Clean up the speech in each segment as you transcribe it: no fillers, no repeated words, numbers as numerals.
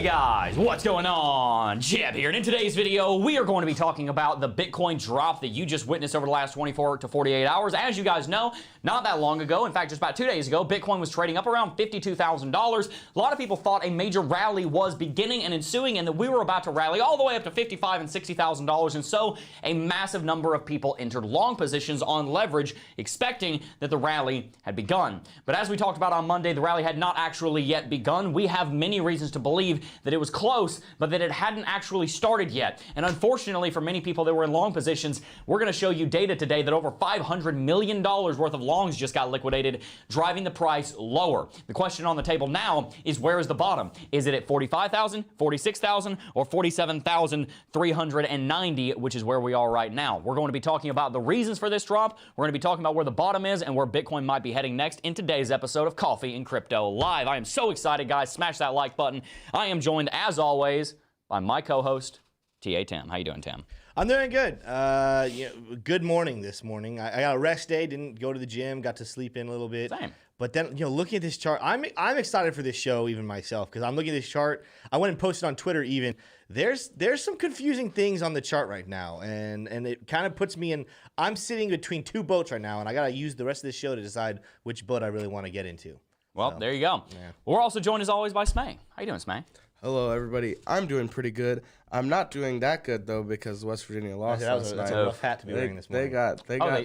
Guys, what's going on? Jebb here, and in today's video, we are going to be talking about the Bitcoin drop that you just witnessed over the last 24 to 48 hours. As you guys know, not that long ago, in fact, just about 2 days ago, Bitcoin was trading up around $52,000. A lot of people thought a major rally was beginning and ensuing, and that we were about to rally all the way up to $55,000 and $60,000, and so a massive number of people entered long positions on leverage, expecting that the rally had begun. But as we talked about on Monday, the rally had not actually yet begun. We have many reasons to believe that it was close, but that it hadn't actually started yet. And unfortunately for many people that were in long positions, we're going to show you data today that over $500 million worth of longs just got liquidated, driving the price lower. The question on the table now is, where is the bottom? Is it at 45,000, 46,000, or 47,390, which is where we are right now? We're going to be talking about the reasons for this drop. We're going to be talking about where the bottom is and where Bitcoin might be heading next in today's episode of Coffee and Crypto Live. I am so excited, guys. Smash that like button. I am joined, as always, by my co-host, T.A. Tim. How you doing, Tim? I'm doing good. Good morning this morning. I got a rest day, didn't go to the gym, got to sleep in a little bit. Same. But then, looking at this chart, I'm excited for this show even myself, because I'm looking at this chart. I went and posted on Twitter even. There's some confusing things on the chart right now, and it kind of puts me in. I'm sitting between two boats right now, and I got to use the rest of this show to decide which boat I really want to get into. Well, there you go. Yeah. We're also joined, as always, by Smay. How you doing, Smay? Hello, everybody. I'm doing pretty good. I'm not doing that good, though, because West Virginia lost last night. That's a rough hat to be wearing this morning.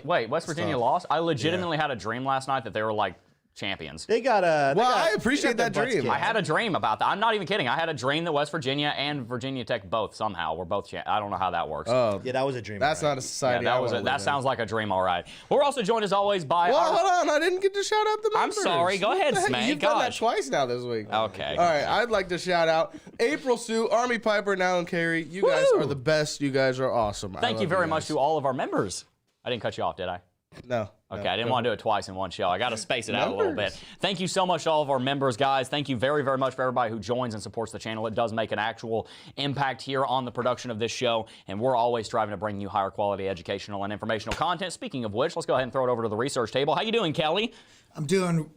Wait, West Virginia lost? I legitimately had a dream last night that they were, like, champions. I appreciate that dream. I had a dream about that. I'm not even kidding. I had a dream that West Virginia and Virginia Tech both somehow were both I don't know how that works. Oh, yeah, that was a dream. That's not a society. Yeah, that sounds like a dream, all right. We're also joined, as always, by hold on. I didn't get to shout out the members. I'm sorry. Go ahead, Smay. You've done that twice now this week. Okay. All right. I'd like to shout out April Sue, Army Piper, and Alan Carey. You guys are the best. You guys are awesome. Thank you very much to all of our members. I didn't cut you off, did I? No. Okay, I didn't want to do it twice in one show. I got to space it out a little bit. Thank you so much to all of our members, guys. Thank you very, very much for everybody who joins and supports the channel. It does make an actual impact here on the production of this show, and we're always striving to bring you higher quality educational and informational content. Speaking of which, let's go ahead and throw it over to the research table. How you doing, Kelly? I'm doing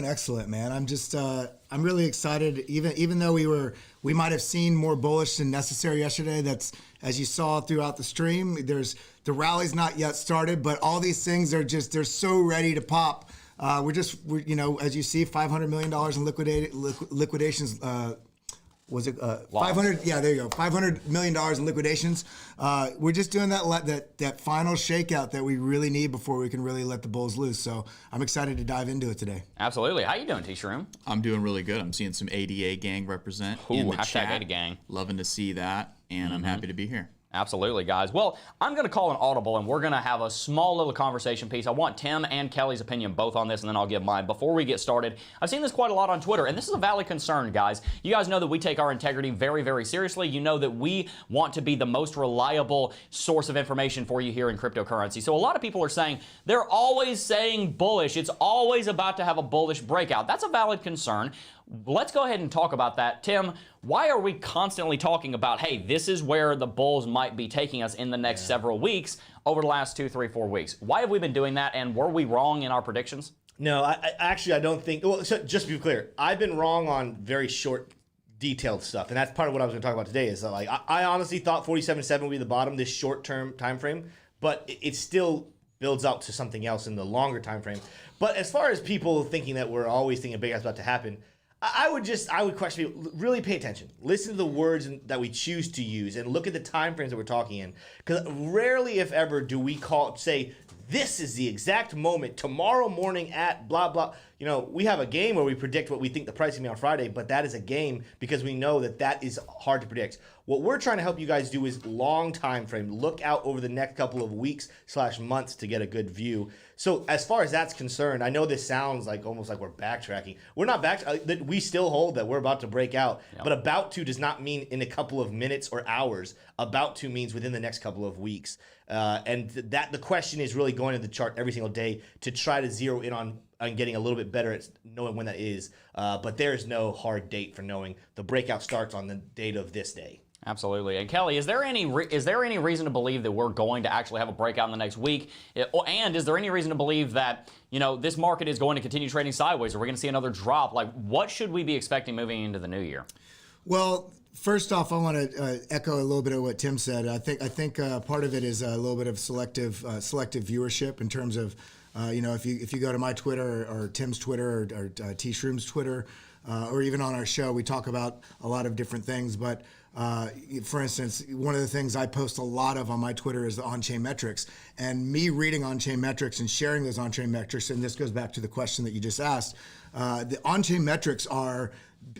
excellent, man. I'm just I'm really excited. Even though we might have seen more bullish than necessary yesterday. That's, as you saw throughout the stream. The rally's not yet started, but all these things they're so ready to pop. We're as you see, $500 million in liquidations. Was it 500? Yeah, there you go. $500 million in liquidations. We're just doing that final shakeout that we really need before we can really let the bulls loose. So I'm excited to dive into it today. Absolutely. How you doing, T-Shroom? I'm doing really good. I'm seeing some ADA gang represent in the chat. ADA gang. Loving to see that, and I'm happy to be here. Absolutely, guys. Well, I'm going to call an audible, and we're going to have a small little conversation piece. I want Tim and Kelly's opinion both on this, and then I'll give mine. Before we get started, I've seen this quite a lot on Twitter, and this is a valid concern, guys. You guys know that we take our integrity very, very seriously. You know that we want to be the most reliable source of information for you here in cryptocurrency. So a lot of people are saying, they're always saying bullish. It's always about to have a bullish breakout. That's a valid concern. Let's go ahead and talk about that. Tim, why are we constantly talking about, hey, this is where the bulls might be taking us in the next several weeks over the last 2, 3, 4 weeks? Why have we been doing that, and were we wrong in our predictions? No, I don't think. Well, so just to be clear, I've been wrong on very short, detailed stuff, and that's part of what I was going to talk about today. Is that, like, I honestly thought 47.7 would be the bottom this short-term time frame, but it still builds out to something else in the longer time frame. But as far as people thinking that we're always thinking big ass about to happen, I would question people. Really pay attention. Listen to the words that we choose to use, and look at the time frames that we're talking in. Because rarely, if ever, do we say this is the exact moment tomorrow morning at blah blah. We have a game where we predict what we think the price is going to be on Friday, but that is a game because we know that is hard to predict. What we're trying to help you guys do is long time frame. Look out over the next couple of weeks / months to get a good view. So as far as that's concerned, I know this sounds like almost like we're backtracking. We're not we still hold that we're about to break out, but about to does not mean in a couple of minutes or hours. About to means within the next couple of weeks. And the question is really going to the chart every single day to try to zero in on getting a little bit better at knowing when that is. But there is no hard date for knowing. The breakout starts on the date of this day. Absolutely. And Kelly, is there any reason to believe that we're going to actually have a breakout in the next week? And is there any reason to believe that, this market is going to continue trading sideways? Or we're going to see another drop? Like, what should we be expecting moving into the new year? Well, first off, I want to echo a little bit of what Tim said. I think part of it is a little bit of selective viewership in terms of, if you go to my Twitter or Tim's Twitter or T Shroom's Twitter, or even on our show, we talk about a lot of different things. But for instance, one of the things I post a lot of on my Twitter is the on-chain metrics. And me reading on-chain metrics and sharing those on-chain metrics, and this goes back to the question that you just asked, the on-chain metrics are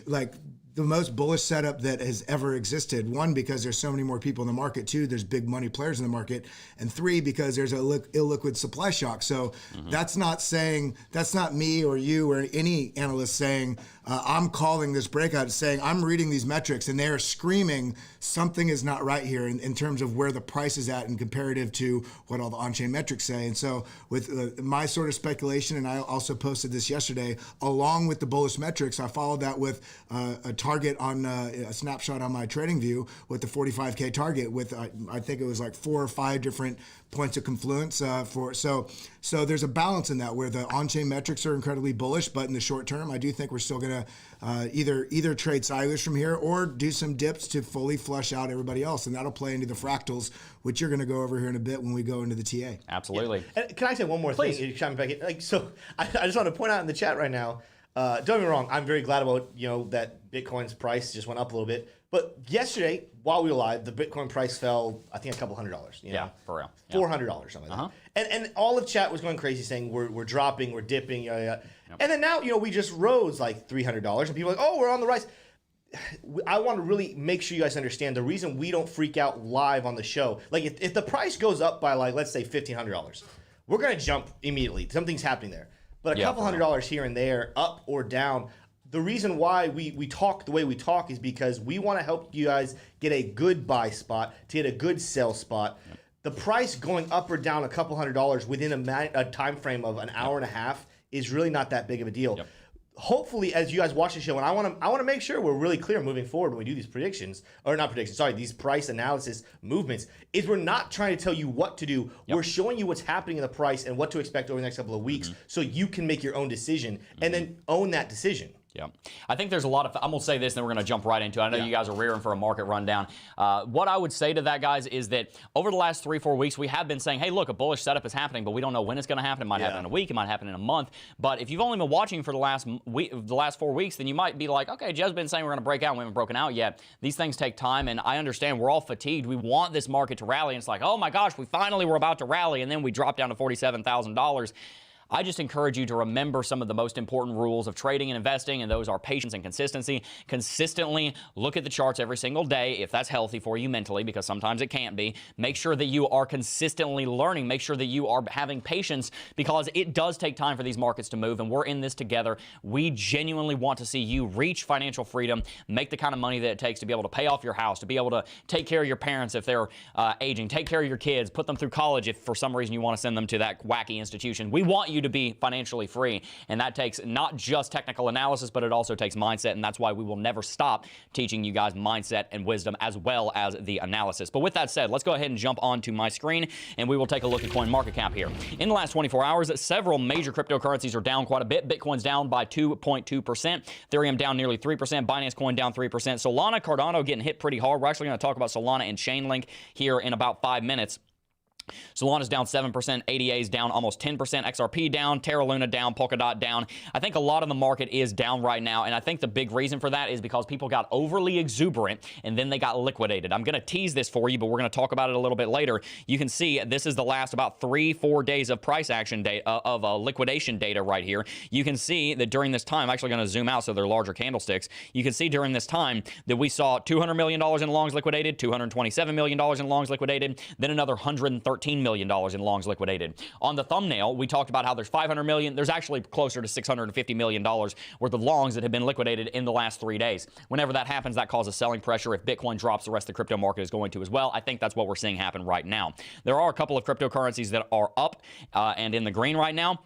like the most bullish setup that has ever existed. One, because there's so many more people in the market. Two, there's big money players in the market. And three, because there's a illiquid supply shock. So that's not me or you or any analyst saying, I'm calling this breakout, saying I'm reading these metrics and they're screaming something is not right here in terms of where the price is at in comparative to what all the on-chain metrics say. And so with my sort of speculation, and I also posted this yesterday, along with the bullish metrics, I followed that with a target on a snapshot on my trading view with the 45K target with, I think it was like 4 or 5 different points of confluence so there's a balance in that where the on-chain metrics are incredibly bullish, but in the short term, I do think we're still going to either trade sideways from here or do some dips to fully flush out everybody else, and that'll play into the fractals, which you're going to go over here in a bit when we go into the TA. Absolutely. Yeah. And can I say one more Please. thing? I just want to point out in the chat right now. Don't get me wrong. I'm very glad about that Bitcoin's price just went up a little bit. But yesterday, while we were live, the Bitcoin price fell, I think, a couple $100. Yeah, for real. Yeah. $400, something like that. And all of chat was going crazy, saying we're dropping, we're dipping, Yep. And then now, we just rose like $300, and people are like, oh, we're on the rise. I want to really make sure you guys understand the reason we don't freak out live on the show. Like if the price goes up by like, let's say $1,500, we're going to jump immediately. Something's happening there. But a couple $100 here and there, up or down. The reason why we talk the way we talk is because we want to help you guys get a good buy spot, to get a good sell spot. Yep. The price going up or down a couple $100 within a time frame of an hour and a half is really not that big of a deal. Yep. Hopefully, as you guys watch the show, and I want to make sure we're really clear moving forward when we do these these price analysis movements, is we're not trying to tell you what to do. Yep. We're showing you what's happening in the price and what to expect over the next couple of weeks, so you can make your own decision and then own that decision. Yeah, I think there's a lot of, I'm going to say this and then we're going to jump right into it. I know you guys are rearing for a market rundown. What I would say to that, guys, is that over the last 3-4 weeks, we have been saying, hey, look, a bullish setup is happening, but we don't know when it's going to happen. It might happen in a week. It might happen in a month. But if you've only been watching for the last 4 weeks, then you might be like, okay, Jebb's been saying we're going to break out. We haven't broken out yet. These things take time, and I understand we're all fatigued. We want this market to rally, and it's like, oh my gosh, we finally were about to rally, and then we drop down to $47,000. I just encourage you to remember some of the most important rules of trading and investing, and those are patience and consistency. Consistently look at the charts every single day, if that's healthy for you mentally, because sometimes it can't be. Make sure that you are consistently learning. Make sure that you are having patience, because it does take time for these markets to move, and we're in this together. We genuinely want to see you reach financial freedom, make the kind of money that it takes to be able to pay off your house, to be able to take care of your parents if they're aging, take care of your kids, put them through college if for some reason you want to send them to that wacky institution. We want you to be financially free, and that takes not just technical analysis, but it also takes mindset, and that's why we will never stop teaching you guys mindset and wisdom as well as the analysis. But with that said, let's go ahead and jump onto my screen, and we will take a look at coin market cap here. In the last 24 hours, several major cryptocurrencies are down quite a bit. Bitcoin's down by 2.2%, Ethereum down nearly 3%, Binance Coin down 3%, Solana, Cardano getting hit pretty hard. We're actually going to talk about Solana and Chainlink here in about 5 minutes. Solana's down 7%, ADA's down almost 10%, XRP down, Terra Luna down, Polkadot down. I think a lot of the market is down right now, and I think the big reason for that is because people got overly exuberant and then they got liquidated. I'm going to tease this for you, but we're going to talk about it a little bit later. You can see this is the last about 3-4 days of price action data, of liquidation data right here. You can see that during this time, I'm actually going to zoom out so they're larger candlesticks. You can see during this time that we saw $200 million in longs liquidated, $227 million in longs liquidated, then another $113 million in longs liquidated. On the thumbnail, we talked about how there's $500 million. There's actually closer to $650 million worth of longs that have been liquidated in the last 3 days. Whenever that happens, that causes selling pressure. If Bitcoin drops, the rest of the crypto market is going to as well. I think that's what we're seeing happen right now. There are a couple of cryptocurrencies that are up and in the green right now.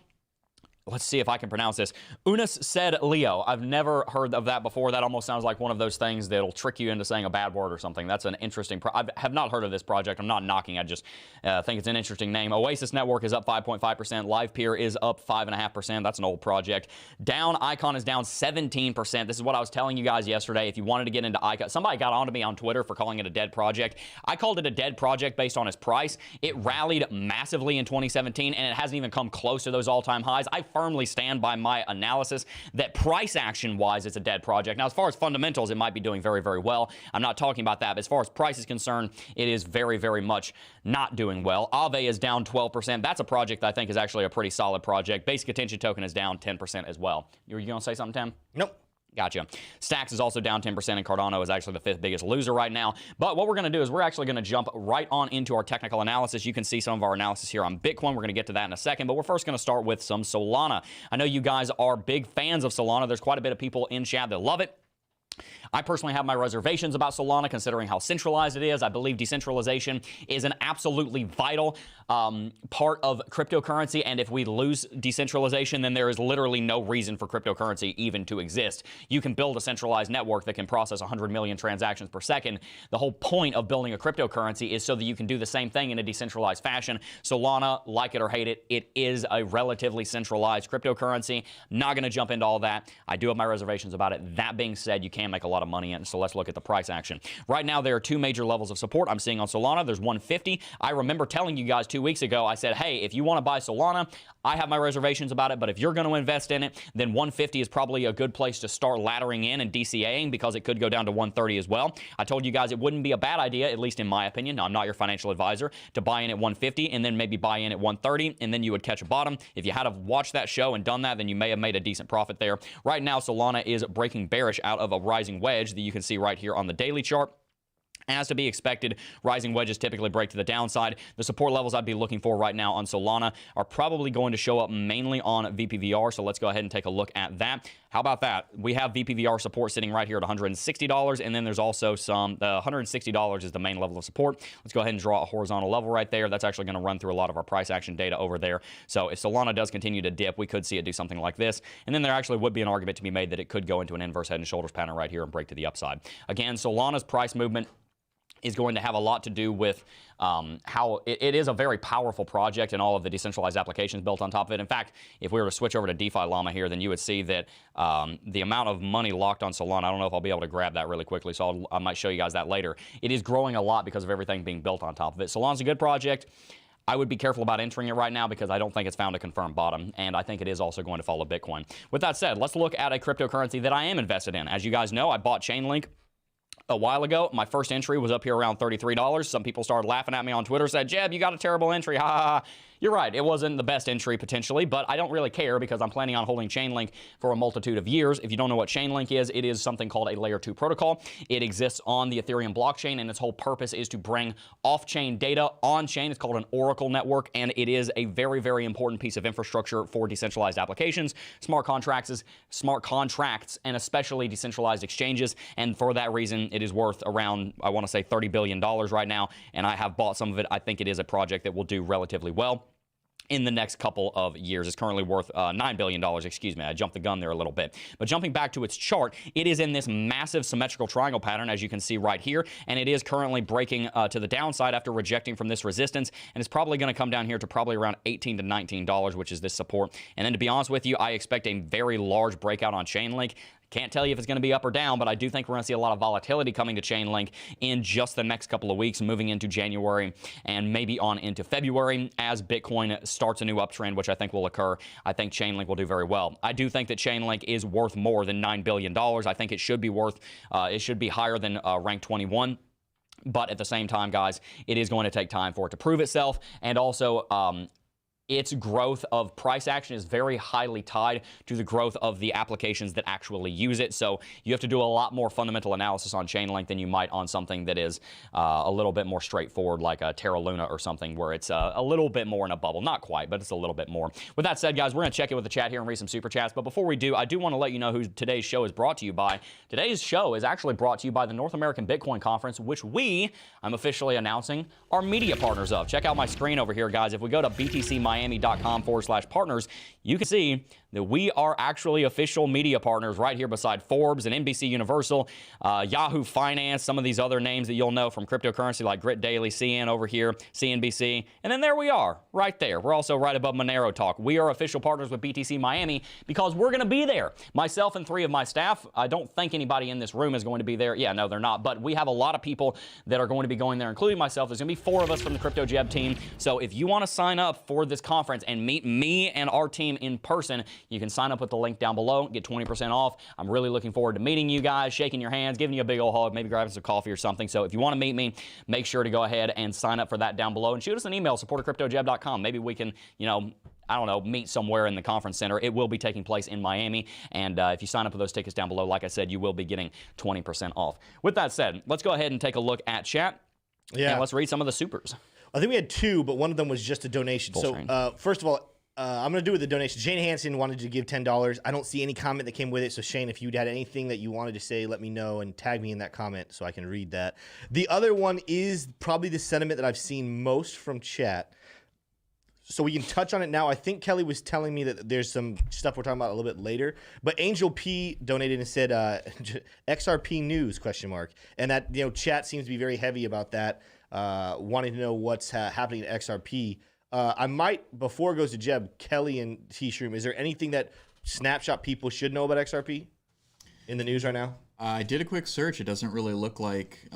let's see if I can pronounce this. Unus said Leo. I've never heard of that before. That almost sounds like one of those things that'll trick you into saying a bad word or something. That's an interesting... I have not heard of this project. I'm not knocking. I just think it's an interesting name. Oasis Network is up 5.5%. Live Peer is up 5.5%. That's an old project. Down Icon is down 17%. This is what I was telling you guys yesterday. If you wanted to get into Icon... Somebody got onto me on Twitter for calling it a dead project. I called it a dead project based on its price. It rallied massively in 2017, and it hasn't even come close to those all-time highs. I firmly stand by my analysis that price action-wise, it's a dead project. Now, as far as fundamentals, it might be doing very, very well. I'm not talking about that, but as far as price is concerned, it is very, very much not doing well. Aave is down 12%. That's a project that I think is actually a pretty solid project. Basic Attention Token is down 10% as well. You going to say something, Tim? Nope. Gotcha. Stacks is also down 10%, and Cardano is actually the 5th biggest loser right now. But what we're going to do is we're actually going to jump right on into our technical analysis. You can see some of our analysis here on Bitcoin. We're going to get to that in a second, but we're first going to start with some Solana. I know you guys are big fans of Solana. There's quite a bit of people in chat that love it. I personally have my reservations about Solana, considering how centralized it is. I believe decentralization is an absolutely vital part of cryptocurrency, and if we lose decentralization, then there is literally no reason for cryptocurrency even to exist. You can build a centralized network that can process 100 million transactions per second. The whole point of building a cryptocurrency is so that you can do the same thing in a decentralized fashion. Solana, like it or hate it, it is a relatively centralized cryptocurrency. Not going to jump into all that. I do have my reservations about it. That being said, you can make a lot of money in it, so let's look at the price action. Right now, there are two major levels of support I'm seeing on Solana. There's 150. I remember telling you guys 2 weeks ago, I said, hey, if you want to buy Solana, I have my reservations about it, but if you're going to invest in it, then 150 is probably a good place to start laddering in and DCAing, because it could go down to 130 as well. I told you guys it wouldn't be a bad idea, at least in my opinion. Now, I'm not your financial advisor, to buy in at 150 and then maybe buy in at 130, and then you would catch a bottom. If you had to watch that show and done that, then you may have made a decent profit there. Right now, Solana is breaking bearish out of a rising wedge that you can see right here on the daily chart. As to be expected, rising wedges typically break to the downside. The support levels I'd be looking for right now on Solana are probably going to show up mainly on VPVR, so let's go ahead and take a look at that. How about that? We have VPVR support sitting right here at $160, and then there's also some, $160 is the main level of support. Let's go ahead and draw a horizontal level right there. That's actually going to run through a lot of our price action data over there. So if Solana does continue to dip, we could see it do something like this, and then there actually would be an argument to be made that it could go into an inverse head and shoulders pattern right here and break to the upside. Again, Solana's price movement is going to have a lot to do with how it is a very powerful project and all of the decentralized applications built on top of it. In fact, if we were to switch over to DeFi Llama here, then you would see that the amount of money locked on Solana, I don't know if I'll be able to grab that really quickly, so I might show you guys that later. It is growing a lot because of everything being built on top of it. Solana's a good project. I would be careful about entering it right now because I don't think it's found a confirmed bottom, and I think it is also going to follow Bitcoin. With that said, let's look at a cryptocurrency that I am invested in. As you guys know, I bought Chainlink a while ago. My first entry was up here around $33. Some people started laughing at me on Twitter, said, Jebb, you got a terrible entry, ha ha ha. You're right, it wasn't the best entry potentially, but I don't really care because I'm planning on holding Chainlink for a multitude of years. If you don't know what Chainlink is, it is something called a layer 2 protocol. It exists on the Ethereum blockchain, and its whole purpose is to bring off-chain data on-chain. It's called an Oracle network, and it is a very, very important piece of infrastructure for decentralized applications, smart contracts, and especially decentralized exchanges. And for that reason, it is worth around, I want to say, $30 billion right now, and I have bought some of it. I think it is a project that will do relatively well in the next couple of years. It's currently worth $9 billion, excuse me. I jumped the gun there a little bit. But jumping back to its chart, it is in this massive symmetrical triangle pattern, as you can see right here, and it is currently breaking to the downside after rejecting from this resistance, and it's probably going to come down here to probably around $18 to $19, which is this support. And then to be honest with you, I expect a very large breakout on Chainlink. Can't tell you if it's going to be up or down, but I do think we're going to see a lot of volatility coming to Chainlink in just the next couple of weeks, moving into January and maybe on into February as Bitcoin starts a new uptrend, which I think will occur. I think Chainlink will do very well. I do think that Chainlink is worth more than $9 billion. I think it should be worth, it should be higher than rank 21. But at the same time, guys, it is going to take time for it to prove itself. And also, its growth of price action is very highly tied to the growth of the applications that actually use it. So you have to do a lot more fundamental analysis on Chainlink than you might on something that is a little bit more straightforward, like a Terra Luna or something, where it's a little bit more in a bubble. Not quite, but it's a little bit more. With that said, guys, we're going to check in with the chat here and read some super chats. But before we do, I do want to let you know who today's show is brought to you by. Today's show is actually brought to you by the North American Bitcoin Conference, which I'm officially announcing, are media partners of. Check out my screen over here, guys. If we go to BTC Miami btcmiami.com/partners, you can see that we are actually official media partners right here beside Forbes and NBC Universal, Yahoo Finance, some of these other names that you'll know from cryptocurrency like Grit Daily, CN over here, CNBC. And then there we are, right there. We're also right above Monero Talk. We are official partners with BTC Miami because we're going to be there. Myself and 3 of my staff. I don't think anybody in this room is going to be there. Yeah, no, they're not. But we have a lot of people that are going to be going there, including myself. There's going to be 4 of us from the Crypto Jebb team. So if you want to sign up for this conference and meet me and our team in person, you can sign up with the link down below, get 20% off. I'm really looking forward to meeting you guys, shaking your hands, giving you a big old hug, maybe grabbing some coffee or something. So if you want to meet me, make sure to go ahead and sign up for that down below and shoot us an email, support@cryptojebb.com. Maybe we can, I don't know, meet somewhere in the conference center. It will be taking place in Miami. And if you sign up for those tickets down below, like I said, you will be getting 20% off. With that said, let's go ahead and take a look at chat. Yeah. And let's read some of the supers. I think we had 2, but one of them was just a donation. So first of all, I'm going to do with the donation. Shane Hansen wanted to give $10. I don't see any comment that came with it. So, Shane, if you had anything that you wanted to say, let me know and tag me in that comment so I can read that. The other one is probably the sentiment that I've seen most from chat. So we can touch on it now. I think Kelly was telling me that there's some stuff we're talking about a little bit later. But Angel P donated and said, XRP news, ? And that, chat seems to be very heavy about that, wanting to know what's happening at XRP. I might, before it goes to Jebb, Kelly and T-Shroom, is there anything that Snapshot people should know about XRP in the news right now? I did a quick search. It doesn't really look like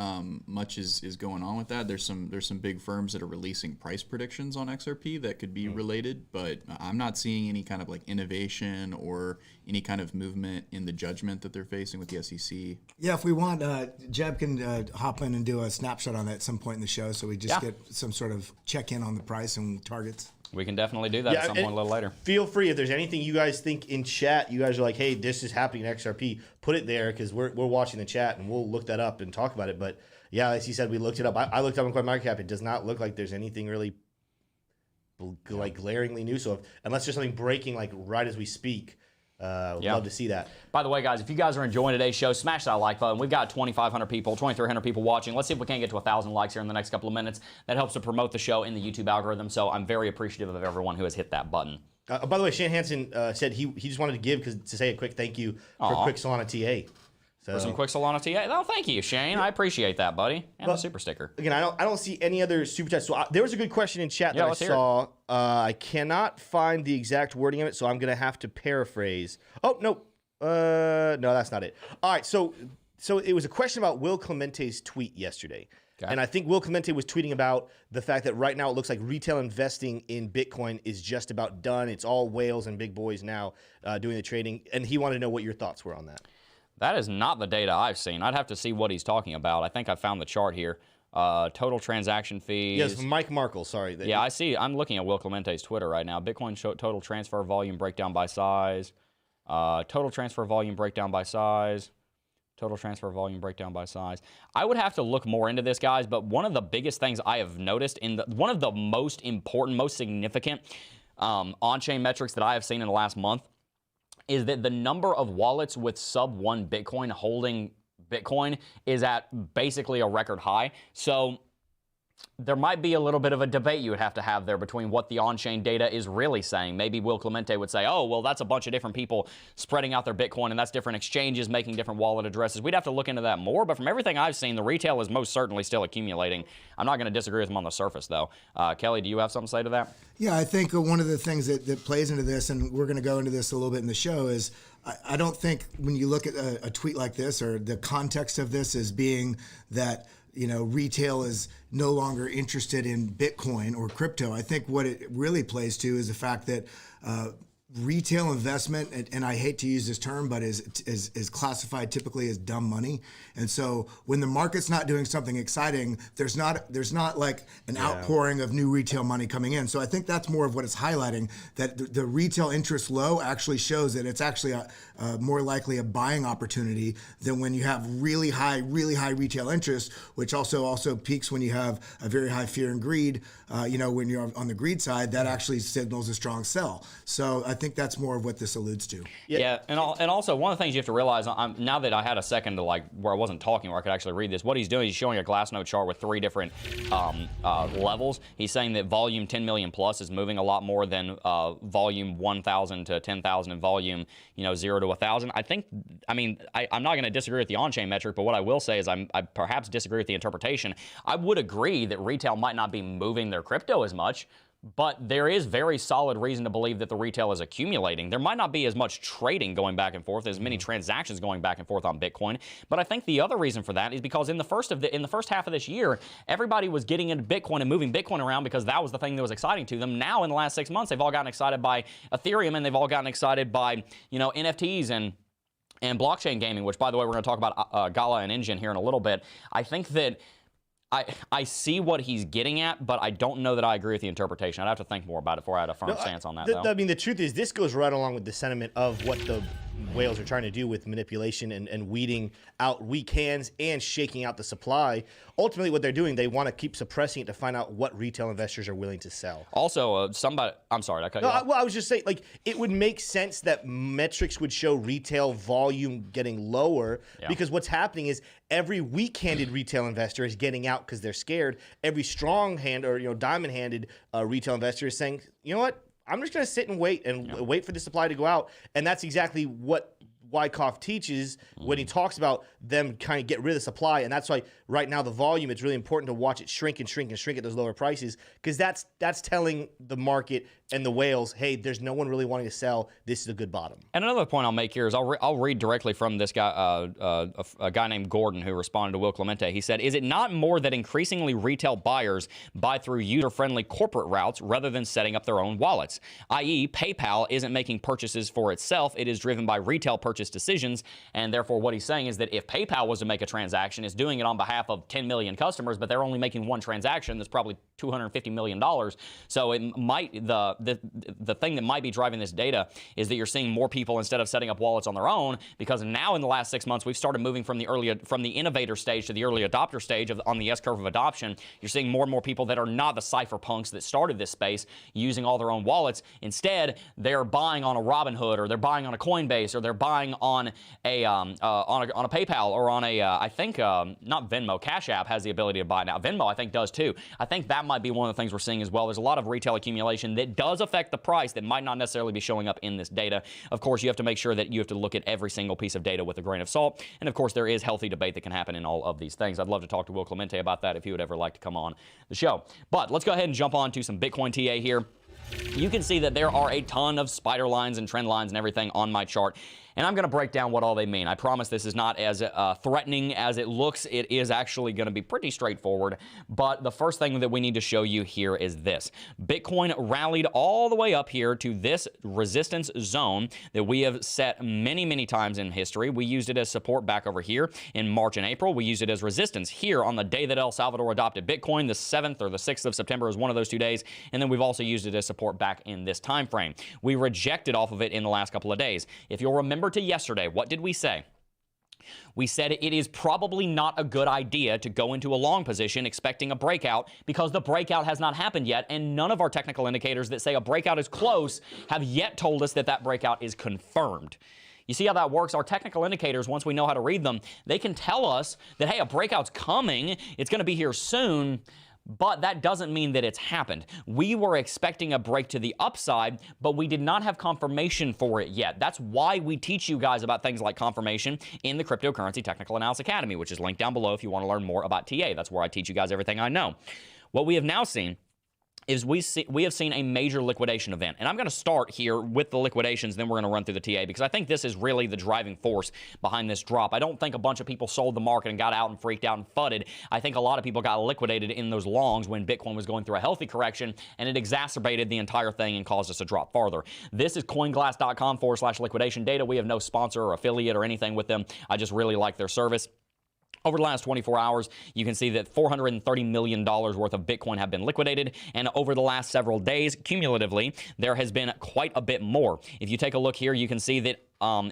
much is going on with that. There's some big firms that are releasing price predictions on XRP that could be related, but I'm not seeing any kind of like innovation or any kind of movement in the judgment that they're facing with the SEC. Yeah, if we want, Jebb can hop in and do a snapshot on that at some point in the show, so we just get some sort of check-in on the price and targets. We can definitely do that at some point a little later. Feel free, if there's anything you guys think in chat, you guys are like, hey, this is happening in XRP, put it there because we're watching the chat and we'll look that up and talk about it. But yeah, as he said, we looked it up. I looked up on CoinMarketCap. It does not look like there's anything really like glaringly new. So unless there's something breaking like right as we speak, would love to see that. By the way, guys, if you guys are enjoying today's show, smash that like button. We've got 2,500 people, 2,300 people watching. Let's see if we can't get to 1,000 likes here in the next couple of minutes. That helps to promote the show in the YouTube algorithm, so I'm very appreciative of everyone who has hit that button. By the way, Shane Hansen said he just wanted to give to say a quick thank you for quick Solana TA. For some quick Solana TA. Oh, thank you, Shane. I appreciate that, buddy. And the super sticker. Again, I don't see any other super chats. So there was a good question in chat that I saw. I cannot find the exact wording of it, so I'm going to have to paraphrase. Oh, no. No, that's not it. All right, so it was a question about Will Clemente's tweet yesterday. Okay. And I think Will Clemente was tweeting about the fact that right now it looks like retail investing in Bitcoin is just about done. It's all whales and big boys now doing the trading. And he wanted to know what your thoughts were on that. That is not the data I've seen. I'd have to see what he's talking about. I think I found the chart here. Total transaction fees. Yes, Mike Markle, sorry. Yeah, I see. I'm looking at Will Clemente's Twitter right now. Bitcoin total transfer volume breakdown by size. Total transfer volume breakdown by size. Total transfer volume breakdown by size. I would have to look more into this, guys, but one of the biggest things I have noticed one of the most important, most significant on-chain metrics that I have seen in the last month is that the number of wallets with sub 1 Bitcoin holding Bitcoin is at basically a record high. So there might be a little bit of a debate you would have to have there between what the on-chain data is really saying. Maybe Will Clemente would say, oh, well, that's a bunch of different people spreading out their Bitcoin, and that's different exchanges making different wallet addresses. We'd have to look into that more, but from everything I've seen, the retail is most certainly still accumulating. I'm not going to disagree with him on the surface, though. Kelly, do you have something to say to that? Yeah, I think one of the things that plays into this, and we're going to go into this a little bit in the show, is I don't think when you look at a tweet like this, or the context of this as being that retail is no longer interested in Bitcoin or crypto. I think what it really plays to is the fact that retail investment, and I hate to use this term, but is classified typically as dumb money. And so when the market's not doing something exciting, there's not like an outpouring of new retail money coming in. So I think that's more of what it's highlighting, that the retail interest low actually shows that it's actually more likely a buying opportunity than when you have really high retail interest, which also peaks when you have a very high fear and greed. When you're on the greed side, that actually signals a strong sell. So I think that's more of what this alludes to. Yeah, and also one of the things you have to realize, now that I had a second to where I wasn't talking, where I could actually read this, what he's doing, he's showing a Glassnode chart with 3 different levels. He's saying that volume 10 million plus is moving a lot more than volume 1,000 to 10,000 and volume 0 to 1,000. I'm not going to disagree with the on-chain metric, but what I will say is I perhaps disagree with the interpretation. I would agree that retail might not be moving their crypto as much, but there is very solid reason to believe that the retail is accumulating. There might not be as much trading going back and forth, as many transactions going back and forth on Bitcoin. But I think the other reason for that is because in the first half of this year, everybody was getting into Bitcoin and moving Bitcoin around because that was the thing that was exciting to them. Now in the last 6 months, they've all gotten excited by Ethereum, and they've all gotten excited by NFTs and blockchain gaming, which, by the way, we're going to talk about Gala and Enjin here in a little bit. I think that I see what he's getting at, but I don't know that I agree with the interpretation. I'd have to think more about it before I had a firm stance on that, though. I mean, the truth is, this goes right along with the sentiment of what the whales are trying to do with manipulation and weeding out weak hands and shaking out the supply. Ultimately, what they're doing, they want to keep suppressing it to find out what retail investors are willing to sell. Also, I'm sorry, I cut you off. Well, I was just saying, it would make sense that metrics would show retail volume getting lower because what's happening is every weak-handed retail investor is getting out because they're scared. Every strong-hand or diamond-handed retail investor is saying, you know what? I'm just going to sit and wait wait for the supply to go out. And that's exactly what Wyckoff teaches when he talks about them kind of get rid of the supply. And that's why right now the volume, it's really important to watch it shrink and shrink and shrink at those lower prices, because that's telling the market and the whales, hey, there's no one really wanting to sell. This is a good bottom. And another point I'll make here is I'll read directly from this guy, a guy named Gordon, who responded to Will Clemente. He said, is it not more that increasingly retail buyers buy through user-friendly corporate routes rather than setting up their own wallets? i.e., PayPal isn't making purchases for itself. It is driven by retail purchase decisions. And therefore, what he's saying is that if PayPal was to make a transaction, it's doing it on behalf of 10 million customers, but they're only making one transaction that's probably $250 million. So it might, the thing that might be driving this data is that you're seeing more people, instead of setting up wallets on their own, because now in the last 6 months, we've started moving from the innovator stage to the early adopter stage on the S-curve of adoption. You're seeing more and more people that are not the cypherpunks that started this space using all their own wallets. Instead, they're buying on a Robinhood, or they're buying on a Coinbase, or they're buying on a PayPal, or on a I think not Venmo, Cash App has the ability to buy now. Venmo, I think, does too. I think that might be one of the things we're seeing as well. There's a lot of retail accumulation that does affect the price that might not necessarily be showing up in this data. Of course, you have to make sure that you have to look at every single piece of data with a grain of salt. And of course, there is healthy debate that can happen in all of these things. I'd love to talk to Will Clemente about that if he would ever like to come on the show. But let's go ahead and jump on to some Bitcoin TA here. You can see that there are a ton of spider lines and trend lines and everything on my chart. And I'm going to break down what all they mean. I promise this is not as threatening as it looks. It is actually going to be pretty straightforward. But the first thing that we need to show you here is this. Bitcoin rallied all the way up here to this resistance zone that we have set many, many times in history. We used it as support back over here in March and April. We used it as resistance here on the day that El Salvador adopted Bitcoin. The 7th or the 6th of September is one of those 2 days. And then we've also used it as support back in this time frame. We rejected off of it in the last couple of days. If you'll remember to yesterday, what did we say? We said it is probably not a good idea to go into a long position expecting a breakout, because the breakout has not happened yet, and none of our technical indicators that say a breakout is close have yet told us that that breakout is confirmed. You see how that works? Our technical indicators, once we know how to read them, they can tell us that, hey, a breakout's coming, it's going to be here soon. But that doesn't mean that it's happened. We were expecting a break to the upside, but we did not have confirmation for it yet. That's why we teach you guys about things like confirmation in the Cryptocurrency Technical Analysis Academy, which is linked down below if you want to learn more about TA. That's where I teach you guys everything I know. What we have now seen is we have seen a major liquidation event. And I'm going to start here with the liquidations, then we're going to run through the TA, because I think this is really the driving force behind this drop. I don't think a bunch of people sold the market and got out and freaked out and fudded. I think a lot of people got liquidated in those longs when Bitcoin was going through a healthy correction, and it exacerbated the entire thing and caused us to drop farther. This is coinglass.com/liquidation data. We have no sponsor or affiliate or anything with them. I just really like their service. Over the last 24 hours, you can see that $430 million worth of Bitcoin have been liquidated, and over the last several days, cumulatively, there has been quite a bit more. If you take a look here, you can see that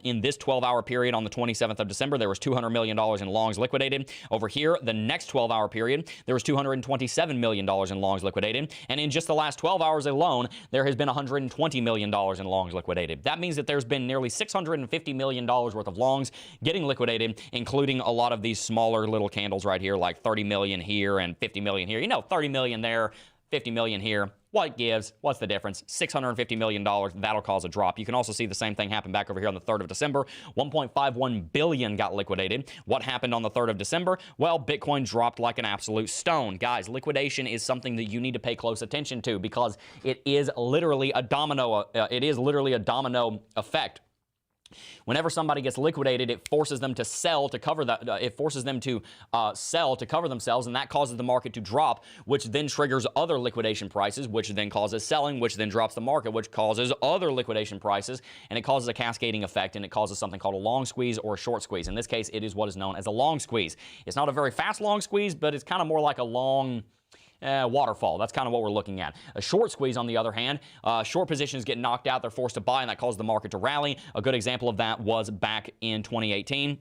in this 12-hour period on the 27th of December, there was $200 million in longs liquidated. Over here, the next 12-hour period, there was $227 million in longs liquidated. And in just the last 12 hours alone, there has been $120 million in longs liquidated. That means that there's been nearly $650 million worth of longs getting liquidated, including a lot of these smaller little candles right here, like 30 million here and 50 million here. You know, 30 million there, 50 million here. What gives? What's the difference? $650 million. That'll cause a drop. You can also see the same thing happen back over here on the 3rd of December. 1.51 billion got liquidated. What happened on the 3rd of December? Well, Bitcoin dropped like an absolute stone. Guys, liquidation is something that you need to pay close attention to because it is literally a domino. It is literally a domino effect. Whenever somebody gets liquidated, it forces them to sell to cover that. It forces them to sell to cover themselves, and that causes the market to drop, which then triggers other liquidation prices, which then causes selling, which then drops the market, which causes other liquidation prices, and it causes a cascading effect, and it causes something called a long squeeze or a short squeeze. In this case, it is what is known as a long squeeze. It's not a very fast long squeeze, but it's kind of more like a long waterfall. That's kind of what we're looking at. A short squeeze, on the other hand, short positions get knocked out. They're forced to buy, and that causes the market to rally. A good example of that was back in 2018.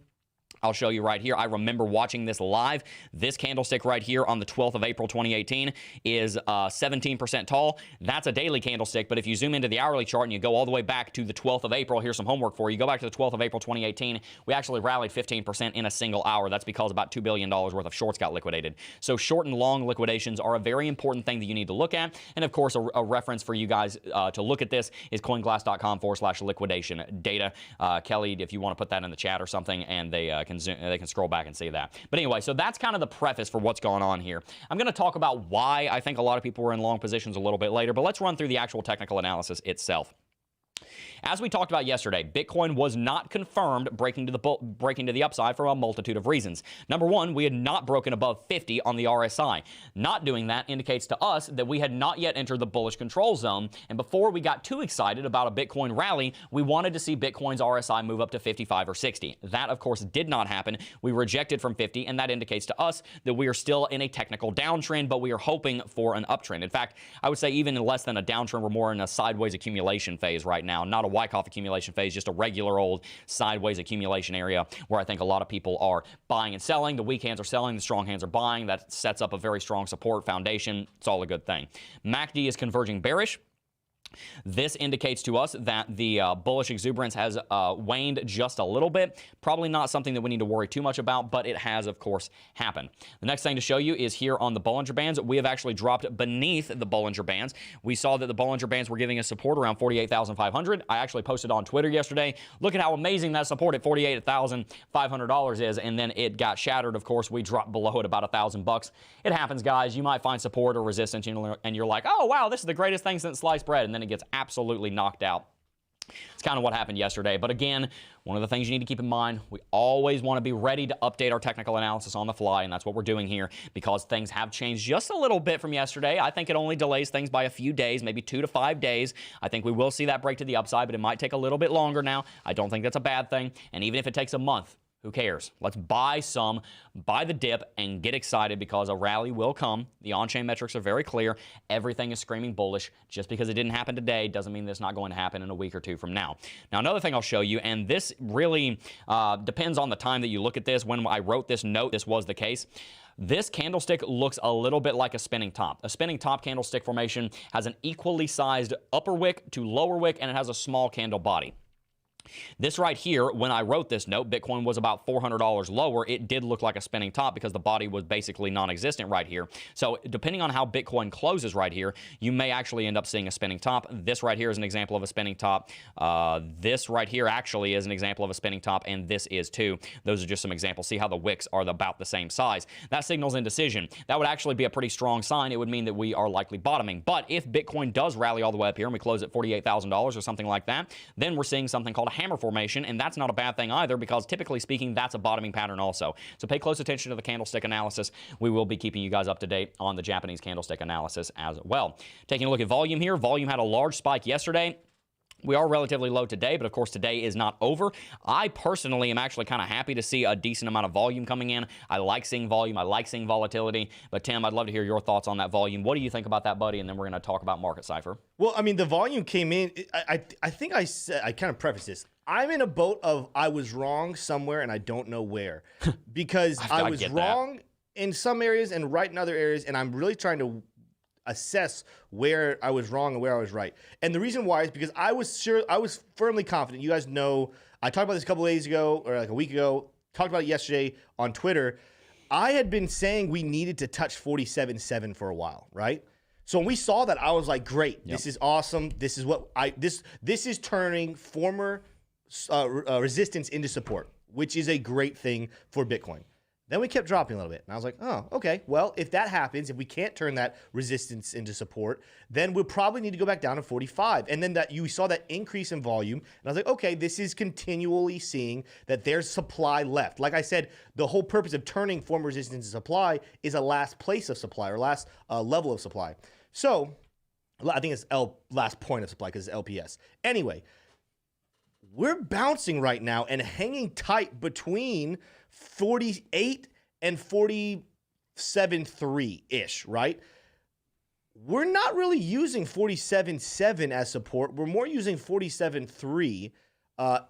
I'll show you right here. I remember watching this live. This candlestick right here on the 12th of April 2018 is 17% tall. That's a daily candlestick, but if you zoom into the hourly chart and you go all the way back to the 12th of April, here's some homework for you. Go back to the 12th of April 2018. We actually rallied 15% in a single hour. That's because about $2 billion worth of shorts got liquidated. So short and long liquidations are a very important thing that you need to look at. And of course, a reference for you guys to look at this is coinglass.com/liquidation data. Kelly, if you want to put that in the chat or something, and they can scroll back and see that. But anyway, so that's kind of the preface for what's going on here. I'm going to talk about why I think a lot of people were in long positions a little bit later, but let's run through the actual technical analysis itself. As we talked about yesterday, Bitcoin was not confirmed breaking to the upside for a multitude of reasons. Number one, we had not broken above 50 on the RSI. Not doing that indicates to us that we had not yet entered the bullish control zone, and before we got too excited about a Bitcoin rally, we wanted to see Bitcoin's RSI move up to 55 or 60. That, of course, did not happen. We rejected from 50, and that indicates to us that we are still in a technical downtrend, but we are hoping for an uptrend. In fact, I would say even less than a downtrend, we're more in a sideways accumulation phase right now, not a Wyckoff accumulation phase, just a regular old sideways accumulation area where I think a lot of people are buying and selling. The weak hands are selling, the strong hands are buying. That sets up a very strong support foundation. It's all a good thing. MACD is converging bearish. This indicates to us that the bullish exuberance has waned just a little bit. Probably not something that we need to worry too much about, but it has, of course, happened. The next thing to show you is here on the Bollinger Bands. We have actually dropped beneath the Bollinger Bands. We saw that the Bollinger Bands were giving us support around 48,500. I actually posted on Twitter yesterday. Look at how amazing that support at $48,500 is, and then it got shattered. Of course, we dropped below it about $1,000. It happens, guys. You might find support or resistance, and you're like, oh, wow, this is the greatest thing since sliced bread, and then it gets absolutely knocked out. It's kind of what happened yesterday. But again, one of the things you need to keep in mind, we always want to be ready to update our technical analysis on the fly, and that's what we're doing here because things have changed just a little bit from yesterday. I think it only delays things by a few days, maybe 2 to 5 days. I think we will see that break to the upside, but it might take a little bit longer now. I don't think that's a bad thing. And even if it takes a month, who cares? Let's buy the dip, and get excited because a rally will come. The on-chain metrics are very clear. Everything is screaming bullish. Just because it didn't happen today doesn't mean that it's not going to happen in a week or two from now. Now, another thing I'll show you, and this really depends on the time that you look at this. When I wrote this note, this was the case. This candlestick looks a little bit like a spinning top. A spinning top candlestick formation has an equally sized upper wick to lower wick, and it has a small candle body. This right here, when I wrote this note, Bitcoin was about $400 lower. It did look like a spinning top because the body was basically non-existent right here. So depending on how Bitcoin closes right here, you may actually end up seeing a spinning top. This right here is an example of a spinning top. This right here actually is an example of a spinning top, and this is too. Those are just some examples. See how the wicks are about the same size. That signals indecision. That would actually be a pretty strong sign. It would mean that we are likely bottoming. But if Bitcoin does rally all the way up here and we close at $48,000 or something like that, then we're seeing something called a hammer formation, and that's not a bad thing either because typically speaking, that's a bottoming pattern also. So pay close attention to the candlestick analysis. We will be keeping you guys up to date on the Japanese candlestick analysis as well. Taking a look at volume here, volume had a large spike yesterday. We are relatively low today, but of course today is not over. I personally am actually kind of happy to see a decent amount of volume coming in. I like seeing volume. I like seeing volatility. But Tim, I'd love to hear your thoughts on that volume. What do you think about that, buddy? And then we're going to talk about market cipher. Well, I mean, the volume came in. I think I said, I kind of prefaced this. I'm in a boat of I was wrong somewhere and I don't know where, because I was wrong in some areas and right in other areas, and I'm really trying to assess where I was wrong and where I was right. And the reason why is because I was firmly confident. You guys know, I talked about this a couple of days ago or like a week ago, talked about it yesterday on Twitter. I had been saying we needed to touch 47.7 for a while, right? So when we saw that, I was like, great, this is awesome. This is what this is turning former resistance into support, which is a great thing for Bitcoin. Then we kept dropping a little bit. And I was like, oh, okay. Well, if that happens, if we can't turn that resistance into support, then we'll probably need to go back down to 45. And then that you saw that increase in volume. And I was like, okay, this is continually seeing that there's supply left. Like I said, the whole purpose of turning former resistance into supply is a last place of supply or last level of supply. So I think it's last point of supply because it's LPS. Anyway, we're bouncing right now and hanging tight between 48 and 47.3-ish, right? We're not really using 47.7 as support. We're more using 47.3.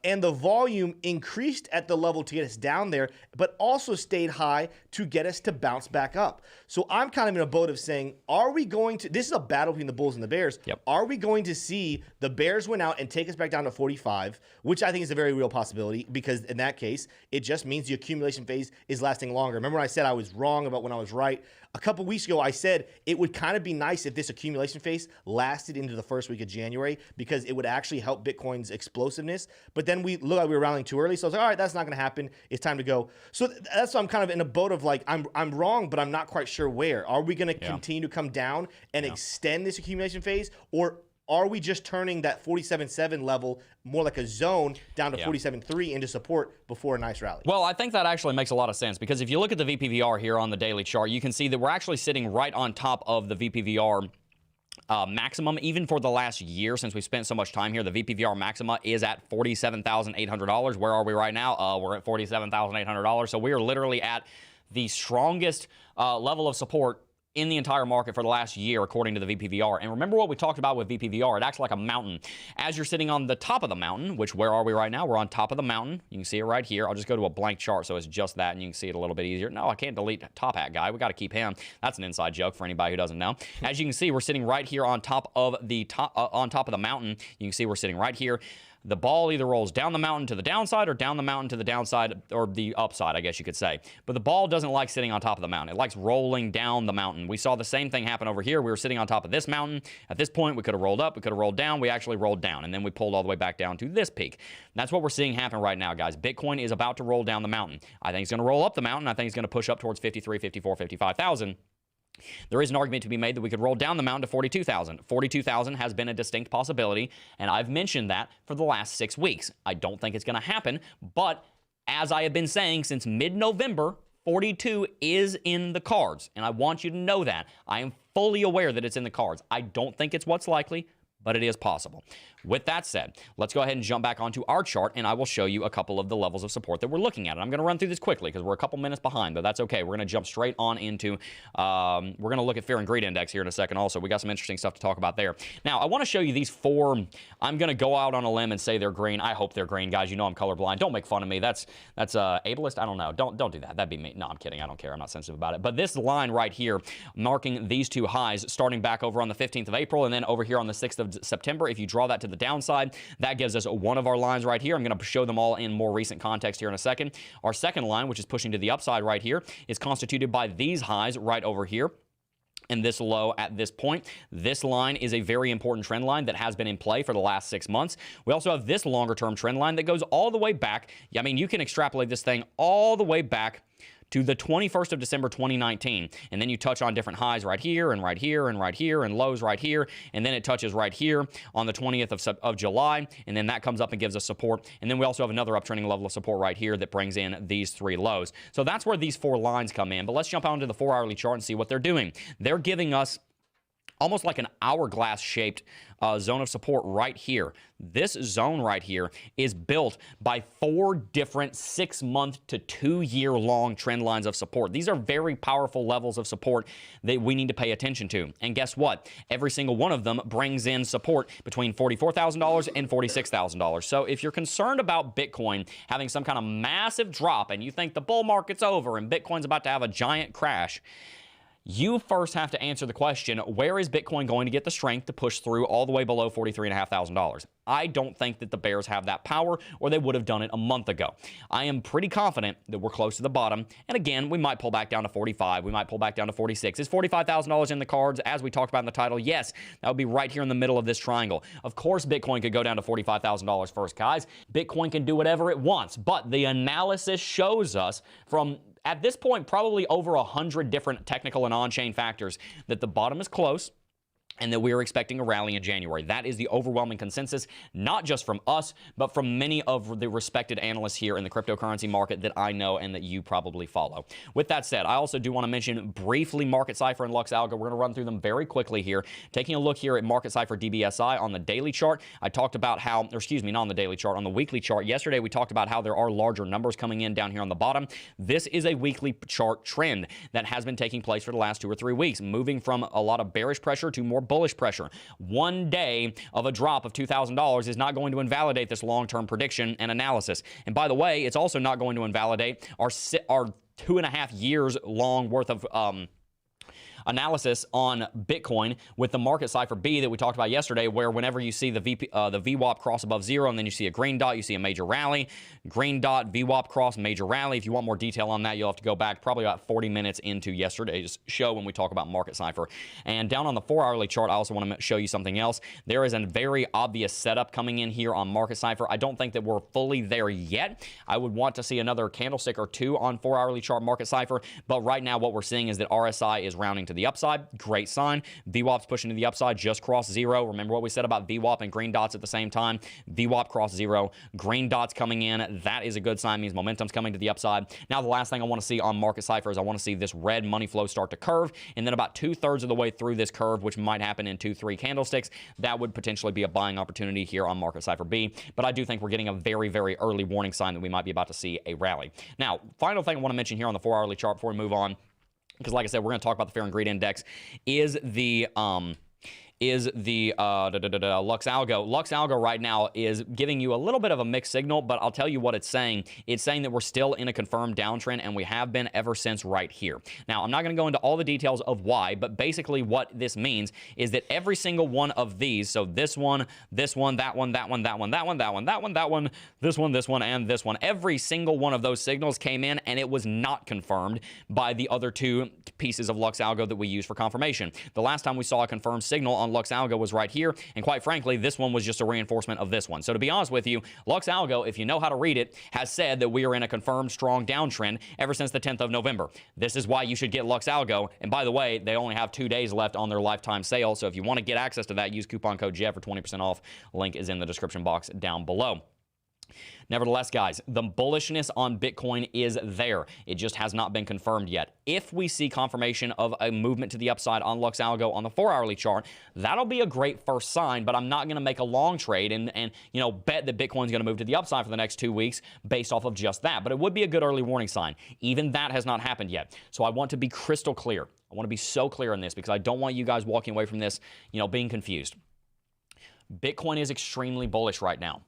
And the volume increased at the level to get us down there, but also stayed high to get us to bounce back up. So I'm kind of in a boat of saying, are we going to, this is a battle between the Bulls and the Bears. Yep. Are we going to see the Bears win out and take us back down to 45, which I think is a very real possibility, because in that case, it just means the accumulation phase is lasting longer. Remember when I said I was wrong about when I was right? A couple weeks ago, I said it would kind of be nice if this accumulation phase lasted into the first week of January, because it would actually help Bitcoin's explosiveness. But then we looked like we were rallying too early. So I was like, all right, that's not going to happen. It's time to go. So that's why I'm kind of in a boat of like, I'm wrong, but I'm not quite sure where. Are we going to continue to come down and extend this accumulation phase? Or are we just turning that 47.7 level more like a zone down to 47.3 into support before a nice rally? Well, I think that actually makes a lot of sense, because if you look at the VPVR here on the daily chart, you can see that we're actually sitting right on top of the VPVR maximum. Even for the last year, since we spent so much time here, the VPVR maxima is at $47,800. Where are we right now? We're at $47,800. So we are literally at the strongest level of support in the entire market for the last year, according to the VPVR. And remember what we talked about with VPVR, it acts like a mountain. As you're sitting on the top of the mountain, which where are we right now? We're on top of the mountain. You can see it right here. I'll just go to a blank chart so it's just that, and you can see it a little bit easier. No, I can't delete Top Hat Guy. We got to keep him. That's an inside joke for anybody who doesn't know. As you can see, we're sitting right here on top of the mountain. You can see we're sitting right here. The ball either rolls down the mountain to the downside or down the mountain to the downside, or the upside, I guess you could say. But the ball doesn't like sitting on top of the mountain. It likes rolling down the mountain. We saw the same thing happen over here. We were sitting on top of this mountain. At this point, we could have rolled up, we could have rolled down. We actually rolled down, and then we pulled all the way back down to this peak. That's what we're seeing happen right now, guys. Bitcoin is about to roll down the mountain. I think it's going to roll up the mountain. I think it's going to push up towards 53, 54, 55,000. There is an argument to be made that we could roll down the mountain to 42,000. 42,000 has been a distinct possibility, and I've mentioned that for the last 6 weeks. I don't think it's going to happen, but as I have been saying since mid-November, 42 is in the cards, and I want you to know that. I am fully aware that it's in the cards. I don't think it's what's likely, but it is possible. With that said, let's go ahead and jump back onto our chart, and I will show you a couple of the levels of support that we're looking at. And I'm going to run through this quickly because we're a couple minutes behind, but that's okay. We're going to jump straight on into, we're going to look at Fear and Greed Index here in a second also. We got some interesting stuff to talk about there. Now, I want to show you these four. I'm going to go out on a limb and say they're green. I hope they're green, guys. You know I'm colorblind. Don't make fun of me. That's ableist. I don't know. Don't do that. That'd be me. No, I'm kidding. I don't care. I'm not sensitive about it. But this line right here, marking these two highs, starting back over on the 15th of April and then over here on the 6th of September, if you draw that to the downside, that gives us one of our lines right here. I'm going to show them all in more recent context here in a second. Our second line, which is pushing to the upside right here, is constituted by these highs right over here and this low at this point. This line is a very important trend line that has been in play for the last 6 months. We also have this longer term trend line that goes all the way back. I mean, you can extrapolate this thing all the way back to the 21st of December 2019, and then you touch on different highs right here and right here and right here and lows right here, and then it touches right here on the 20th of July, and then that comes up and gives us support, and then we also have another uptrending level of support right here that brings in these three lows. So that's where these four lines come in, but let's jump onto the 4-hourly chart and see what they're doing. They're giving us almost like an hourglass shaped zone of support right here. This zone right here is built by 4 different 6-month to 2-year long trend lines of support. These are very powerful levels of support that we need to pay attention to. And guess what? Every single one of them brings in support between $44,000 and $46,000. So if you're concerned about Bitcoin having some kind of massive drop and you think the bull market's over and Bitcoin's about to have a giant crash, you first have to answer the question, where is Bitcoin going to get the strength to push through all the way below $43,500? I don't think that the bears have that power, or they would have done it a month ago. I am pretty confident that we're close to the bottom. And again, we might pull back down to 45. We might pull back down to 46. Is $45,000 in the cards, as we talked about in the title? Yes, that would be right here in the middle of this triangle. Of course, Bitcoin could go down to $45,000 first, guys. Bitcoin can do whatever it wants, but the analysis shows us from, at this point, probably over 100 different technical and on-chain factors that the bottom is close and that we are expecting a rally in January. That is the overwhelming consensus, not just from us, but from many of the respected analysts here in the cryptocurrency market that I know and that you probably follow. With that said, I also do want to mention briefly Market Cipher and Lux Algo. We're going to run through them very quickly here. Taking a look here at Market Cipher DBSI on the daily chart, I talked about how, or excuse me, not on the daily chart, on the weekly chart. Yesterday, we talked about how there are larger numbers coming in down here on the bottom. This is a weekly chart trend that has been taking place for the last 2 or 3 weeks, moving from a lot of bearish pressure to more bullish pressure. One day of a drop of $2,000 is not going to invalidate this long-term prediction and analysis. And by the way, it's also not going to invalidate our 2.5 years long worth of analysis on Bitcoin with the Market Cipher B that we talked about yesterday, where whenever you see the VWAP cross above zero and then you see a green dot, you see a major rally. Green dot, VWAP cross, major rally. If you want more detail on that, you'll have to go back probably about 40 minutes into yesterday's show when we talk about Market Cipher. And down on the 4-hourly chart, I also want to show you something else. There is a very obvious setup coming in here on Market Cipher. I don't think that we're fully there yet. I would want to see another candlestick or two on 4-hourly chart Market Cipher, but right now what we're seeing is that RSI is rounding to the upside. Great sign. VWAP's pushing to the upside, just crossed zero. Remember what we said about VWAP and green dots at the same time? VWAP crossed zero. Green dots coming in. That is a good sign. Means momentum's coming to the upside. Now, the last thing I want to see on Market Cipher is I want to see this red money flow start to curve, and then about 2/3 of the way through this curve, which might happen in 2-3 candlesticks, that would potentially be a buying opportunity here on Market Cipher B. But I do think we're getting a very, very early warning sign that we might be about to see a rally. Now, final thing I want to mention here on the 4-hourly chart before we move on, because like I said, we're going to talk about the Fear and Greed Index, is the Lux Algo. Lux Algo right now is giving you a little bit of a mixed signal, but I'll tell you what it's saying. It's saying that we're still in a confirmed downtrend, and we have been ever since right here. Now, I'm not going to go into all the details of why, but basically what this means is that every single one of these, so this one, that one, that one, that one, that one, that one, that one, that one, this one, and this one, every single one of those signals came in, and it was not confirmed by the other 2 pieces of Lux Algo that we use for confirmation. The last time we saw a confirmed signal on Lux Algo was right here, and quite frankly, this one was just a reinforcement of this one. So to be honest with you, Lux Algo, if you know how to read it, has said that we are in a confirmed strong downtrend ever since the 10th of November. This is why you should get Lux Algo, and by the way, they only have 2 days left on their lifetime sale, so if you want to get access to that, use coupon code Jebb for 20% off. Link is in the description box down below. Nevertheless, guys, the bullishness on Bitcoin is there. It just has not been confirmed yet. If we see confirmation of a movement to the upside on Lux Algo on the 4-hourly chart, that'll be a great first sign, but I'm not going to make a long trade and you know, bet that Bitcoin's going to move to the upside for the next 2 weeks based off of just that. But it would be a good early warning sign. Even that has not happened yet. So I want to be crystal clear. I want to be so clear on this because I don't want you guys walking away from this, you know, being confused. Bitcoin is extremely bullish right now.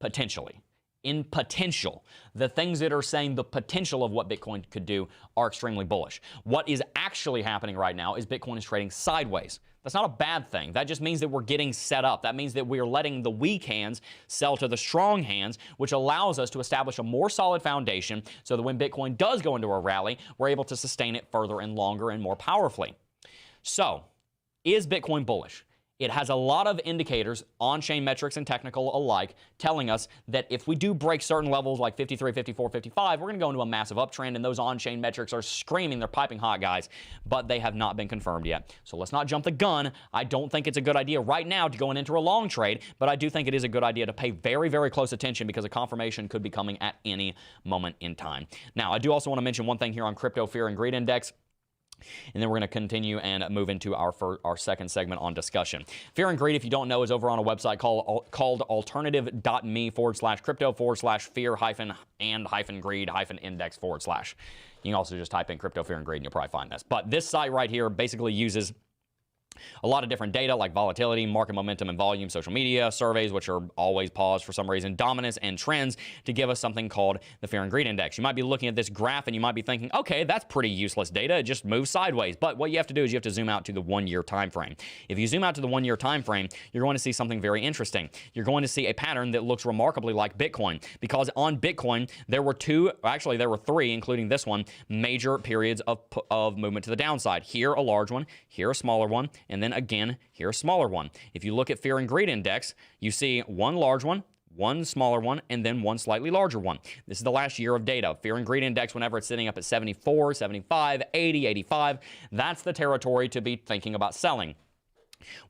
Potentially. In potential, the things that are saying the potential of what Bitcoin could do are extremely bullish. What is actually happening right now is Bitcoin is trading sideways. That's not a bad thing. That just means that we're getting set up. That means that we're letting the weak hands sell to the strong hands, which allows us to establish a more solid foundation so that when Bitcoin does go into a rally, we're able to sustain it further and longer and more powerfully. So, is Bitcoin bullish? It has a lot of indicators, on-chain metrics and technical alike, telling us that if we do break certain levels like 53, 54, 55, we're going to go into a massive uptrend, and those on-chain metrics are screaming. They're piping hot, guys, but they have not been confirmed yet. So let's not jump the gun. I don't think it's a good idea right now to go and enter a long trade, but I do think it is a good idea to pay very, very close attention because a confirmation could be coming at any moment in time. Now, I do also want to mention one thing here on Crypto Fear and Greed Index. And then we're going to continue and move into our second segment on discussion. Fear and Greed, if you don't know, is over on a website called alternative.me/crypto/fear-and-greed-index/. You can also just type in crypto fear and greed and you'll probably find this. But this site right here basically uses a lot of different data like volatility, market momentum and volume, social media, surveys, which are always paused for some reason, dominance, and trends to give us something called the Fear and Greed Index. You might be looking at this graph and you might be thinking, okay, that's pretty useless data. It just moves sideways. But what you have to do is you have to zoom out to the 1 year time frame. If you zoom out to the 1 year time frame, you're going to see something very interesting. You're going to see a pattern that looks remarkably like Bitcoin, because on Bitcoin, there were three, including this one, major periods of movement to the downside. Here, a large one, here, a smaller one, and then again, here a smaller one. If you look at Fear and Greed Index, you see one large one, one smaller one, and then one slightly larger one. This is the last year of data. Fear and Greed Index, whenever it's sitting up at 74, 75, 80, 85, that's the territory to be thinking about selling.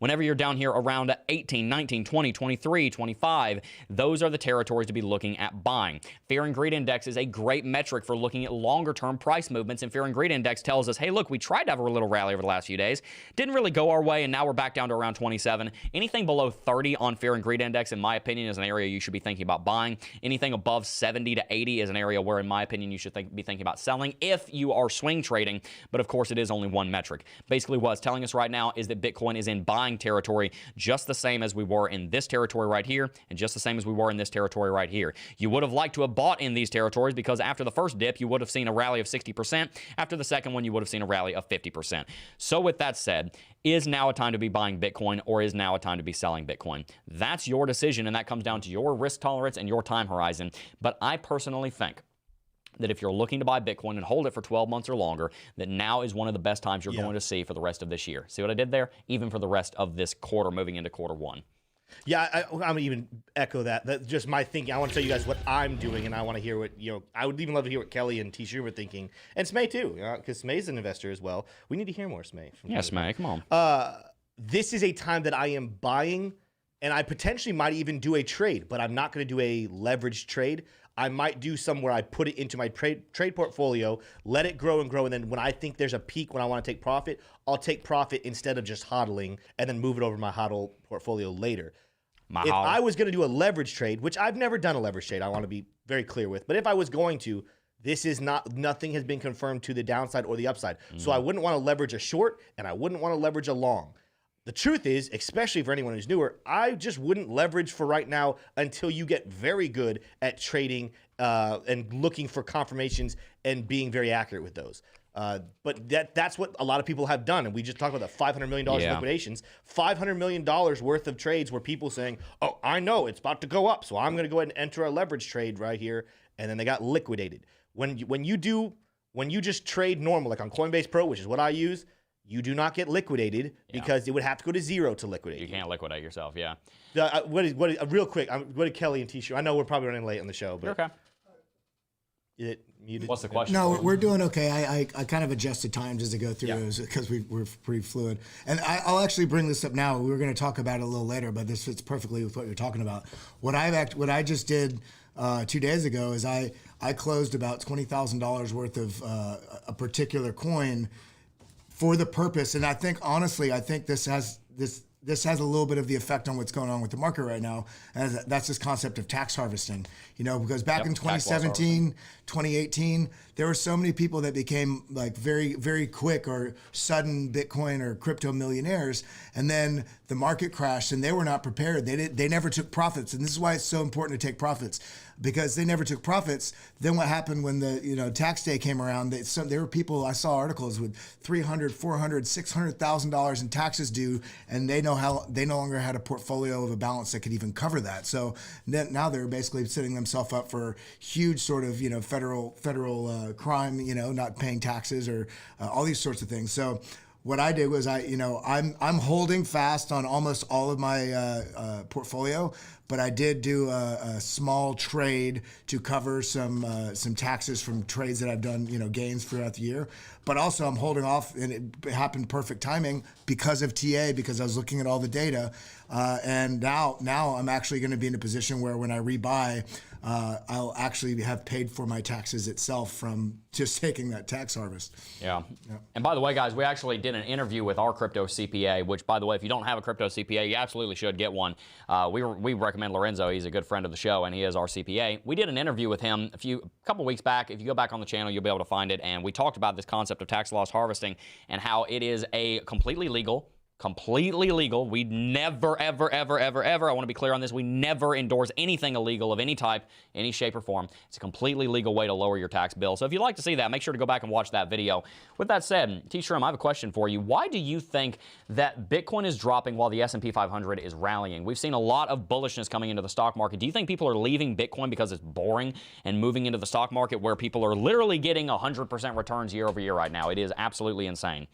Whenever you're down here around 18, 19, 20, 23, 25, those are the territories to be looking at buying. Fear and Greed Index is a great metric for looking at longer-term price movements, and Fear and Greed Index tells us, hey, look, we tried to have a little rally over the last few days, didn't really go our way, and now we're back down to around 27. Anything below 30 on Fear and Greed Index, in my opinion, is an area you should be thinking about buying. Anything above 70 to 80 is an area where, in my opinion, you should be thinking about selling if you are swing trading, but of course, it is only one metric. Basically, what it's telling us right now is that Bitcoin is in buying territory, just the same as we were in this territory right here, and just the same as we were in this territory right here. You would have liked to have bought in these territories because after the first dip, you would have seen a rally of 60%. After the second one, you would have seen a rally of 50%. So with that said, is now a time to be buying Bitcoin or is now a time to be selling Bitcoin? That's your decision, and that comes down to your risk tolerance and your time horizon. But I personally think that if you're looking to buy Bitcoin and hold it for 12 months or longer, that now is one of the best times you're going to see for the rest of this year. See what I did there? Even for the rest of this quarter, moving into quarter one. Yeah, I'm gonna even echo that. That's just my thinking. I want to tell you guys what I'm doing, and I want to hear what, I would even love to hear what Kelly and T-Shirt were thinking, and Smay too, because Smay's an investor as well. We need to hear more, Smay. Yeah, Smay, come on. This is a time that I am buying, and I potentially might even do a trade, but I'm not going to do a leveraged trade. I might do some where I put it into my trade portfolio, let it grow and grow, and then when I think there's a peak when I want to take profit, I'll take profit instead of just hodling and then move it over my hodl portfolio later. If I was going to do a leverage trade, which I've never done a leverage trade, I want to be very clear with, but if I was going to, this is nothing has been confirmed to the downside or the upside. So I wouldn't want to leverage a short and I wouldn't want to leverage a long. The truth is, especially for anyone who's newer, I just wouldn't leverage for right now until you get very good at trading and looking for confirmations and being very accurate with those. But that's what a lot of people have done. And we just talked about the $500 million in liquidations. $500 million worth of trades where people saying, oh, I know it's about to go up, so I'm going to go ahead and enter a leverage trade right here. And then they got liquidated. When you just trade normal, like on Coinbase Pro, which is what I use, you do not get liquidated because it would have to go to zero to liquidate. You can't liquidate yourself, yeah. Real quick, what did Kelly and T-Shirt? I know we're probably running late on the show, but okay. Is it muted? What's the question? No, we're doing okay. I kind of adjusted times as I go through those because we're pretty fluid. And I'll actually bring this up now. We were going to talk about it a little later, but this fits perfectly with what you're talking about. What I just did 2 days ago is I closed about $20,000 worth of a particular coin for the purpose, and I think honestly, this has a little bit of the effect on what's going on with the market right now, and that's this concept of tax harvesting. Because back in 2017, 2018, there were so many people that became like very, very quick or sudden Bitcoin or crypto millionaires, and then the market crashed and they were not prepared. They never took profits, and this is why it's so important to take profits, because they never took profits. Then what happened when the tax day came around? There were people, I saw articles with $300,000, $400,000, $600,000 in taxes due, and they no longer had a portfolio of a balance that could even cover that. So now they're basically setting themselves up for huge sort of federal crime, not paying taxes or all these sorts of things. So what I did was I'm holding fast on almost all of my portfolio, but I did do a small trade to cover some taxes from trades that I've done, gains throughout the year. But also I'm holding off, and it happened perfect timing because of TA, because I was looking at all the data. And now I'm actually going to be in a position where when I rebuy, I'll actually have paid for my taxes itself from just taking that tax harvest. Yeah. And by the way, guys, we actually did an interview with our crypto CPA, which, by the way, if you don't have a crypto CPA, you absolutely should get one. We recommend Lorenzo. He's a good friend of the show, and he is our CPA. We did an interview with him a couple weeks back. If you go back on the channel, you'll be able to find it. And we talked about this concept of tax loss harvesting and how it is a completely legal. We never, ever, ever, ever, ever, I want to be clear on this, we never endorse anything illegal of any type, any shape or form. It's a completely legal way to lower your tax bill. So if you'd like to see that, make sure to go back and watch that video. With that said, T-Shroom, I have a question for you. Why do you think that Bitcoin is dropping while the S&P 500 is rallying? We've seen a lot of bullishness coming into the stock market. Do you think people are leaving Bitcoin because it's boring and moving into the stock market where people are literally getting 100% returns year over year right now? It is absolutely insane.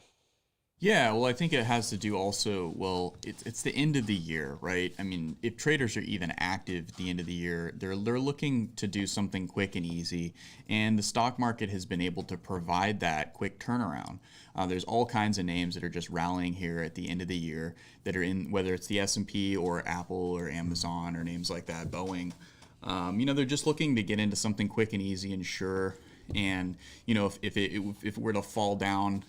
Yeah, well, I think it has to do also, well, it's the end of the year, right? I mean, if traders are even active at the end of the year, they're looking to do something quick and easy, and the stock market has been able to provide that quick turnaround. There's all kinds of names that are just rallying here at the end of the year that are in, whether it's the S&P or Apple or Amazon or names like that, Boeing. They're just looking to get into something quick and easy and sure. And, if it were to fall down,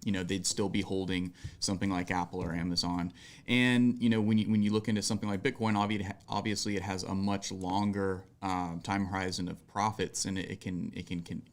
they'd still be holding something like Apple or Amazon. And, when you look into something like Bitcoin, obviously it has a much longer time horizon of profits, and it can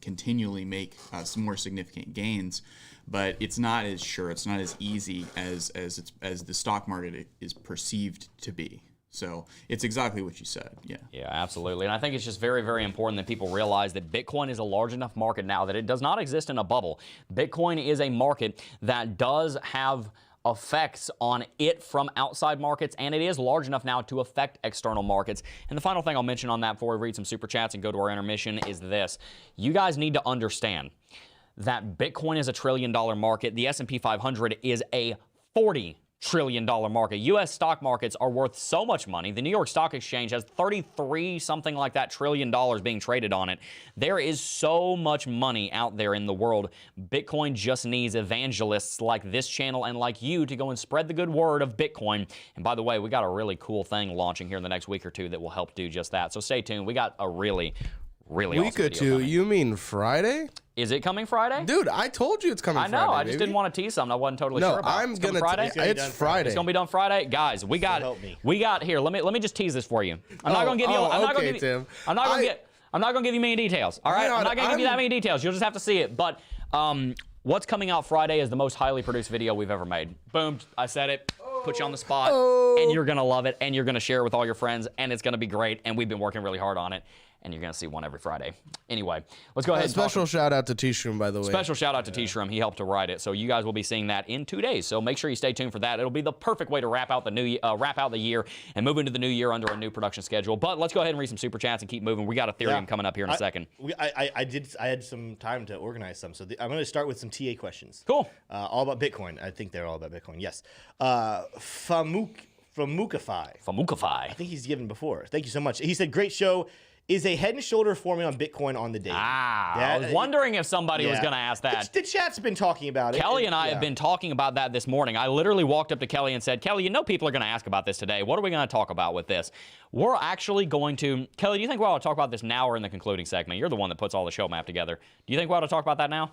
continually make some more significant gains. But it's not as sure, it's not as easy as the stock market is perceived to be. So it's exactly what you said, yeah. Yeah, absolutely. And I think it's just very, very important that people realize that Bitcoin is a large enough market now that it does not exist in a bubble. Bitcoin is a market that does have effects on it from outside markets, and it is large enough now to affect external markets. And the final thing I'll mention on that before we read some super chats and go to our intermission is this. You guys need to understand that Bitcoin is a $1 trillion market. The S&P 500 is a $40 trillion market. U.S. stock markets are worth so much money. The New York Stock Exchange has 33 something like that trillion dollars being traded on it. There is so much money out there in the world. Bitcoin just needs evangelists like this channel and like you to go and spread the good word of Bitcoin. And by the way, we got a really cool thing launching here in the next week or two that will help do just that. So stay tuned. We got a really awesome week or two. coming. You mean Friday? Is it coming Friday? Dude, I told you it's coming Friday. I know. I baby. just didn't want to tease something I wasn't totally sure about. I'm gonna. Friday. It's Friday. It's gonna be done Friday, guys. We got here. Let me just tease this for you. I'm not gonna give you. I'm not gonna give you. I'm not gonna give you many details. All right. I'm not gonna give you that many details. You'll just have to see it. But what's coming out Friday is the most highly produced video we've ever made. Boom. I said it. Put you on the spot, and you're gonna love it, and you're gonna share it with all your friends, and it's gonna be great. And we've been working really hard on it. And you're going to see one every Friday. Anyway, let's go ahead and special shout out to T-Shroom, by the way. Special shout out to T-Shroom. He helped to write it. So you guys will be seeing that in 2 days. So make sure you stay tuned for that. It'll be the perfect way to wrap out the year and move into the new year under a new production schedule. But let's go ahead and read some super chats and keep moving. We got Ethereum coming up here in a second. I had some time to organize some. So I'm going to start with some TA questions. Cool. All about Bitcoin. I think they're all about Bitcoin. Yes. Famukify. I think he's given before. Thank you so much. He said, great show. Is a head and shoulder forming on Bitcoin on the day? I was wondering if somebody was going to ask that. The chat's been talking about it. Kelly and I have been talking about that this morning. I literally walked up to Kelly and said, Kelly, people are going to ask about this today. What are we going to talk about with this? We're actually going to... Kelly, do you think we ought to talk about this now or in the concluding segment? You're the one that puts all the show map together. Do you think we ought to talk about that now?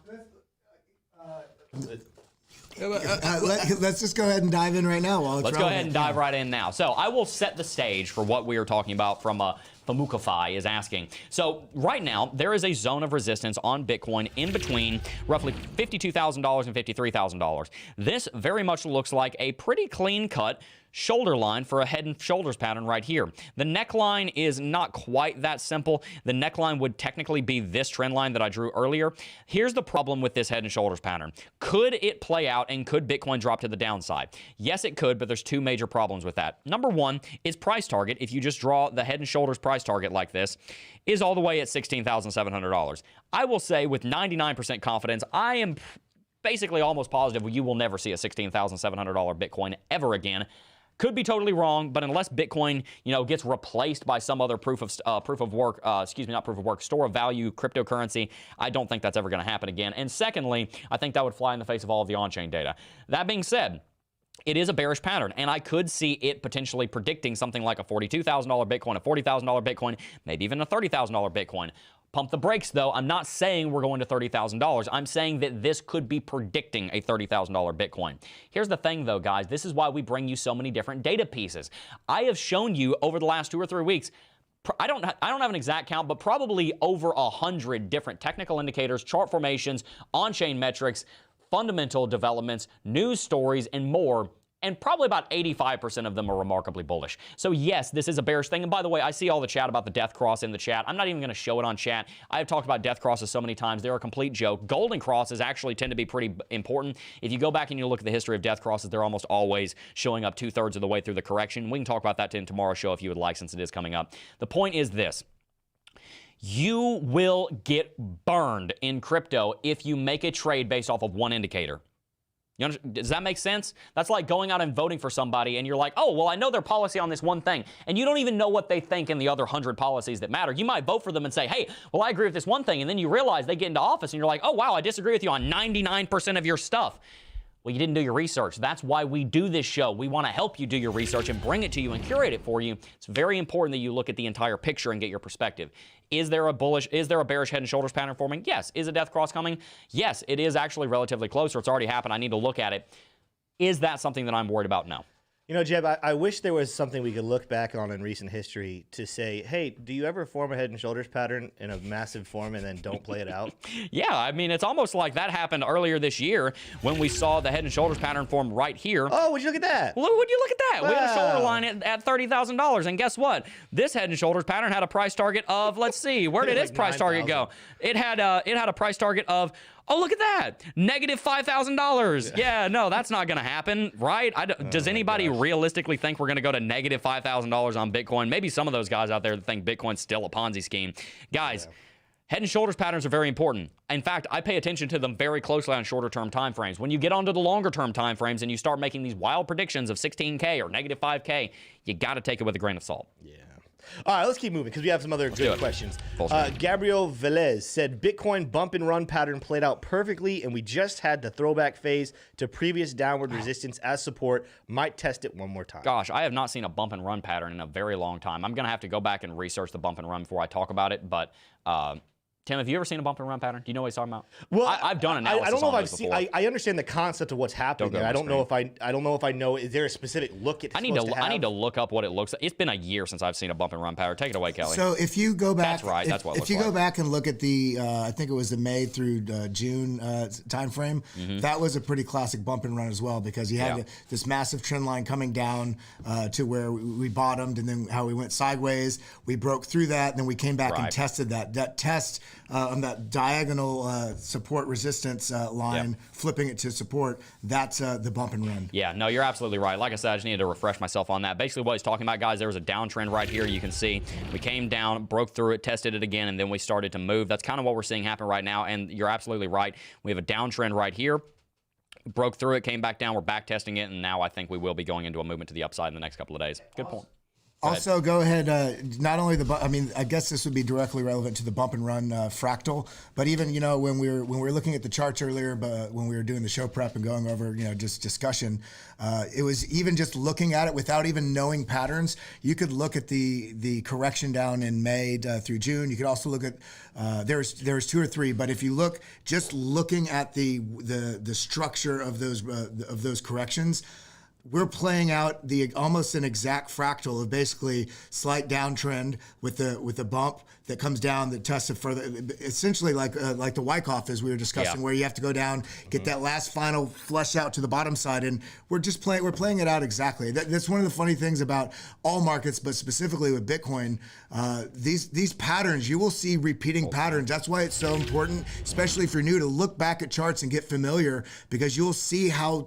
Let's just go ahead and dive in right now. Let's go ahead and dive right in now. So I will set the stage for what we are talking about from Famukify is asking. So right now, there is a zone of resistance on Bitcoin in between roughly $52,000 and $53,000. This very much looks like a pretty clean-cut shoulder line for a head and shoulders pattern right here. The neckline is not quite that simple. The neckline would technically be this trend line that I drew earlier. Here's the problem with this head and shoulders pattern. Could it play out and could Bitcoin drop to the downside? Yes, it could, but there's two major problems with that. Number one, its price target, if you just draw the head and shoulders price target like this, is all the way at $16,700. I will say with 99% confidence, I am basically almost positive you will never see a $16,700 Bitcoin ever again. Could be totally wrong, but unless Bitcoin, gets replaced by some other store of value cryptocurrency, I don't think that's ever going to happen again. And secondly, I think that would fly in the face of all of the on-chain data. That being said, it is a bearish pattern, and I could see it potentially predicting something like a $42,000 Bitcoin, a $40,000 Bitcoin, maybe even a $30,000 Bitcoin. Pump the brakes, though. I'm not saying we're going to $30,000. I'm saying that this could be predicting a $30,000 Bitcoin. Here's the thing, though, guys. This is why we bring you so many different data pieces. I have shown you over the last 2 or 3 weeks, I don't have an exact count, but probably over 100 different technical indicators, chart formations, on-chain metrics, fundamental developments, news stories, and more. And probably about 85% of them are remarkably bullish. So yes, this is a bearish thing. And by the way, I see all the chat about the death cross in the chat. I'm not even going to show it on chat. I have talked about death crosses so many times. They're a complete joke. Golden crosses actually tend to be pretty important. If you go back and you look at the history of death crosses, they're almost always showing up 2/3 of the way through the correction. We can talk about that in tomorrow's show if you would like, since it is coming up. The point is this. You will get burned in crypto if you make a trade based off of one indicator. Does that make sense? That's like going out and voting for somebody and you're like, oh, well, I know their policy on this one thing. And you don't even know what they think in the other 100 policies that matter. You might vote for them and say, hey, well, I agree with this one thing. And then you realize they get into office and you're like, oh, wow, I disagree with you on 99% of your stuff. Well, you didn't do your research. That's why we do this show. We want to help you do your research and bring it to you and curate it for you. It's very important that you look at the entire picture and get your perspective. Is there a bearish head and shoulders pattern forming? Yes. Is a death cross coming? Yes, it is actually relatively close, or it's already happened. I need to look at it. Is that something that I'm worried about? No. You know, Jebb, I wish there was something we could look back on in recent history to say, hey, do you ever form a head and shoulders pattern in a massive form and then don't play it out? Yeah, I mean, it's almost like that happened earlier this year when we saw the head and shoulders pattern form right here. Oh, would you look at that? Would you look at that? Wow. We had a shoulder line at $30,000, and guess what? This head and shoulders pattern had a price target of, let's see, where did its price target go? It had a price target of, oh, look at that. Negative $5,000. Yeah, no, that's not going to happen, right? Does anybody realistically think we're going to go to negative $5,000 on Bitcoin? Maybe some of those guys out there that think Bitcoin's still a Ponzi scheme. Guys, head and shoulders patterns are very important. In fact, I pay attention to them very closely on shorter term time frames. When you get onto the longer term time frames and you start making these wild predictions of 16K or negative 5K, you got to take it with a grain of salt. Yeah. All right, let's keep moving because we have some other good questions. Gabriel Velez said, Bitcoin bump and run pattern played out perfectly, and we just had the throwback phase to previous downward resistance as support. Might test it one more time. Gosh, I have not seen a bump and run pattern in a very long time. I'm going to have to go back and research the bump and run before I talk about it, but Tim, have you ever seen a bump and run pattern? Do you know what he's talking about? Well, I've done analysis. I don't know if on I've those seen. before. I understand the concept of what's happening. I don't know if I know. Is there a specific look it's I need to look up what it looks like. It's been a year since I've seen a bump and run pattern. Take it away, Kelly. So if you go back, that's right. That's what. If you go back and look at the, I think it was the May through June time frame, that was a pretty classic bump and run as well, because you had this massive trend line coming down to where we bottomed, and then how we went sideways. We broke through that, and then we came back and tested that. That test on that diagonal support resistance line, flipping it to support, that's the bump and run. Yeah, no, you're absolutely right. Like I said, I just needed to refresh myself on that. Basically what he's talking about, guys, there was a downtrend right here. You can see we came down, broke through it, tested it again, and then we started to move. That's kind of what we're seeing happen right now, and you're absolutely right. We have a downtrend right here. Broke through it, came back down, we're back testing it, and now I think we will be going into a movement to the upside in the next couple of days. Good point. Also, go ahead. Not only I mean, I guess this would be directly relevant to the bump and run fractal, but even when we were looking at the charts earlier, but when we were doing the show prep and going over just discussion, it was even just looking at it without even knowing patterns. You could look at the correction down in May through June. You could also look at there's 2 or 3, but if you look just looking at the structure of those corrections. We're playing out almost an exact fractal of basically slight downtrend with the bump that comes down that tests it further, essentially like the Wyckoff as we were discussing, where you have to go down, get that last final flush out to the bottom side, and we're playing it out exactly. That's one of the funny things about all markets, but specifically with Bitcoin. These patterns, you will see repeating patterns. That's why it's so important, especially if you're new, to look back at charts and get familiar, because you'll see how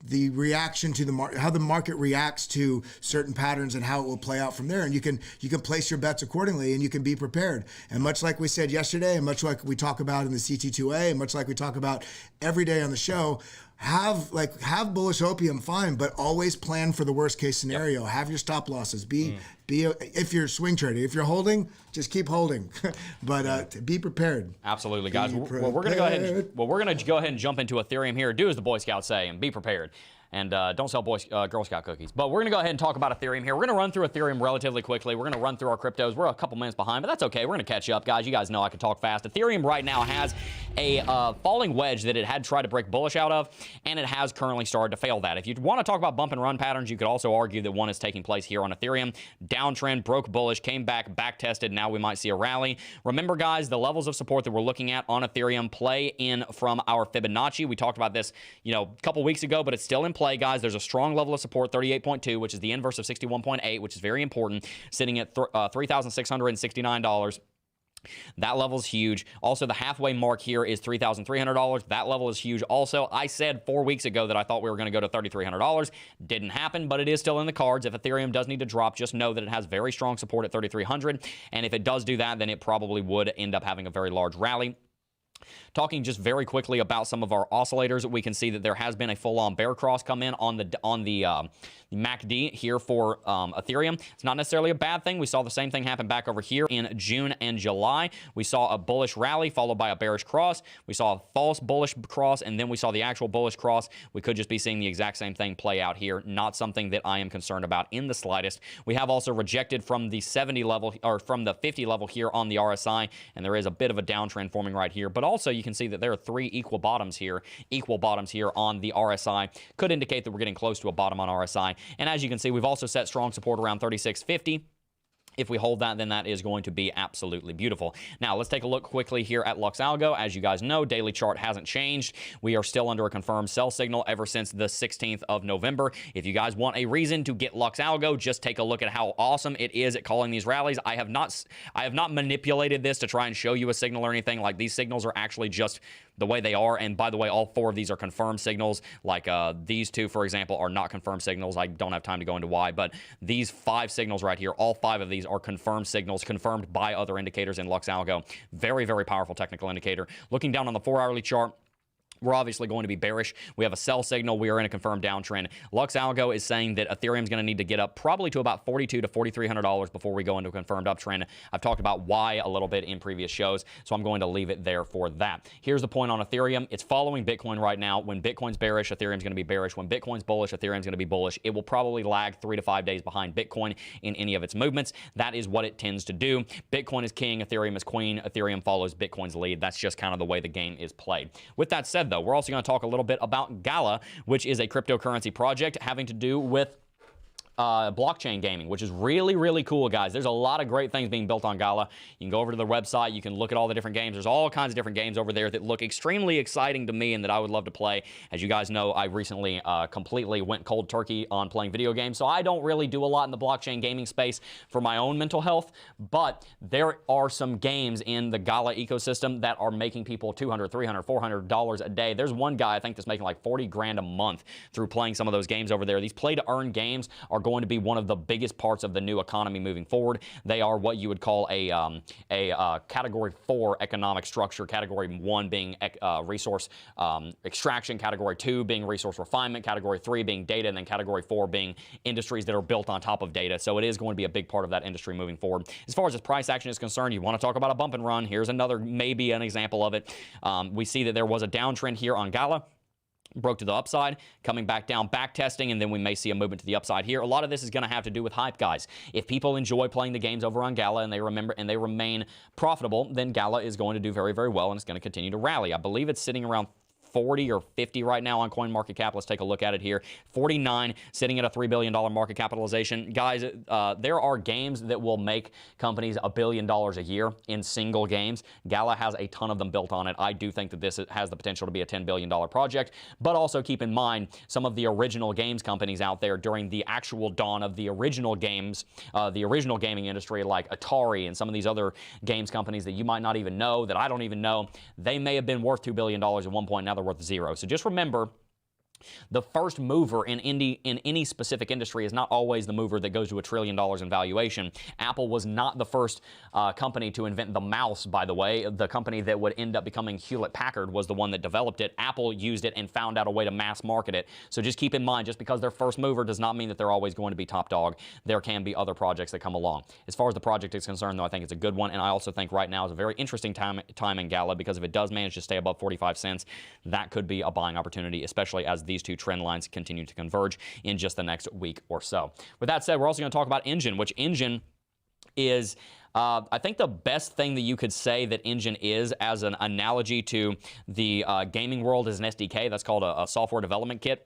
the reaction to how the market reacts to certain patterns and how it will play out from there, and you can place your bets accordingly, and you can be prepared. And much like we said yesterday, and much like we talk about in the CT2A, and much like we talk about every day on the show, have bullish opium, fine, but always plan for the worst case scenario. Have your stop losses. If you're swing trading, if you're holding, just keep holding, but be prepared. Absolutely, guys. Well, we're gonna go ahead and jump into Ethereum here. Do as the Boy Scouts say and be prepared. And don't sell Girl Scout cookies. But we're going to go ahead and talk about Ethereum here. We're going to run through Ethereum relatively quickly. We're going to run through our cryptos. We're a couple minutes behind, but that's okay. We're going to catch up, guys. You guys know I can talk fast. Ethereum right now has a falling wedge that it had tried to break bullish out of, and it has currently started to fail that. If you want to talk about bump and run patterns, you could also argue that one is taking place here on Ethereum. Downtrend, broke bullish, came back tested. Now we might see a rally. Remember, guys, the levels of support that we're looking at on Ethereum play in from our Fibonacci. We talked about this, a couple weeks ago, but it's still in play, guys. There's a strong level of support, 38.2, which is the inverse of 61.8, which is very important, sitting at $3,669. That level is huge. Also, the halfway mark here is $3,300. That level is huge. Also, I said 4 weeks ago that I thought we were going to go to $3,300. Didn't happen, but it is still in the cards. If Ethereum does need to drop, just know that it has very strong support at $3,300. And if it does do that, then it probably would end up having a very large rally. Talking just very quickly about some of our oscillators, we can see that there has been a full-on bear cross come in on the MACD here for Ethereum. It's not necessarily a bad thing. We saw the same thing happen back over here in June and July. We saw a bullish rally followed by a bearish cross. We saw a false bullish cross, and then we saw the actual bullish cross. We could just be seeing the exact same thing play out here. Not something that I am concerned about in the slightest. We have also rejected from the 70 level, or from the 50 level here on the RSI, and there is a bit of a downtrend forming right here. But also, you can see that there are three equal bottoms here on the RSI. Could indicate that we're getting close to a bottom on RSI. And as you can see, we've also set strong support around 3650. If we hold that, then that is going to be absolutely beautiful. Now, let's take a look quickly here at Lux Algo. As you guys know, daily chart hasn't changed. We are still under a confirmed sell signal ever since the 16th of November. If you guys want a reason to get Lux Algo, just take a look at how awesome it is at calling these rallies. I have not manipulated this to try and show you a signal or anything. Like, these signals are actually just the way they are. And by the way, all four of these are confirmed signals. Like these two, for example, are not confirmed signals. I don't have time to go into why, but these 5 signals right here, all 5 of these are confirmed signals, confirmed by other indicators in Lux Algo. Very, very powerful technical indicator. Looking down on the 4-hourly chart, we're obviously going to be bearish. We have a sell signal. We are in a confirmed downtrend. Lux Algo is saying that Ethereum is going to need to get up probably to about $4,200 to $4,300 before we go into a confirmed uptrend. I've talked about why a little bit in previous shows, so I'm going to leave it there for that. Here's the point on Ethereum. It's following Bitcoin right now. When Bitcoin's bearish, Ethereum's going to be bearish. When Bitcoin's bullish, Ethereum's going to be bullish. It will probably lag 3 to 5 days behind Bitcoin in any of its movements. That is what it tends to do. Bitcoin is king, Ethereum is queen. Ethereum follows Bitcoin's lead. That's just kind of the way the game is played. With that said, though, we're also going to talk a little bit about Gala, which is a cryptocurrency project having to do with blockchain gaming, which is really, really cool, guys. There's a lot of great things being built on Gala. You can go over to the website. You can look at all the different games. There's all kinds of different games over there that look extremely exciting to me and that I would love to play. As you guys know, I recently completely went cold turkey on playing video games, so I don't really do a lot in the blockchain gaming space for my own mental health, but there are some games in the Gala ecosystem that are making people $200, $300, $400 a day. There's one guy, I think, that's making like 40 grand a month through playing some of those games over there. These play-to-earn games are going to be one of the biggest parts of the new economy moving forward. They are what you would call a category 4 economic structure, category 1 being resource extraction, category 2 being resource refinement, category 3 being data, and then category 4 being industries that are built on top of data. So it is going to be a big part of that industry moving forward. As far as this price action is concerned, you want to talk about a bump and run. Here's another, maybe an example of it. We see that there was a downtrend here on Gala. Broke to the upside, coming back down, back testing, and then we may see a movement to the upside here. A lot of this is going to have to do with hype, guys. If people enjoy playing the games over on Gala and they remain profitable, then Gala is going to do very, very well, and it's going to continue to rally. I believe it's sitting around 40 or 50 right now on CoinMarketCap. Let's take a look at it here. 49, sitting at a $3 billion market capitalization. Guys, there are games that will make companies $1 billion a year in single games. Gala has a ton of them built on it. I do think that this has the potential to be a $10 billion project, but also keep in mind some of the original games companies out there during the actual dawn of the original games, the original gaming industry, like Atari and some of these other games companies that you might not even know, that I don't even know. They may have been worth $2 billion at one point. Now they're worth 0. So just remember, the first mover in any specific industry is not always the mover that goes to $1 trillion in valuation. Apple was not the first company to invent the mouse, by the way. The company that would end up becoming Hewlett-Packard was the one that developed it. Apple used it and found out a way to mass market it. So just keep in mind, just because they're first mover does not mean that they're always going to be top dog. There can be other projects that come along. As far as the project is concerned, though, I think it's a good one, and I also think right now is a very interesting time in Gala, because if it does manage to stay above 45 cents, that could be a buying opportunity, especially as these two trend lines continue to converge in just the next week or so. With that said, we're also going to talk about Enjin, which Enjin is, I think, the best thing that you could say that Enjin is as an analogy to the gaming world is an SDK. That's called a software development kit.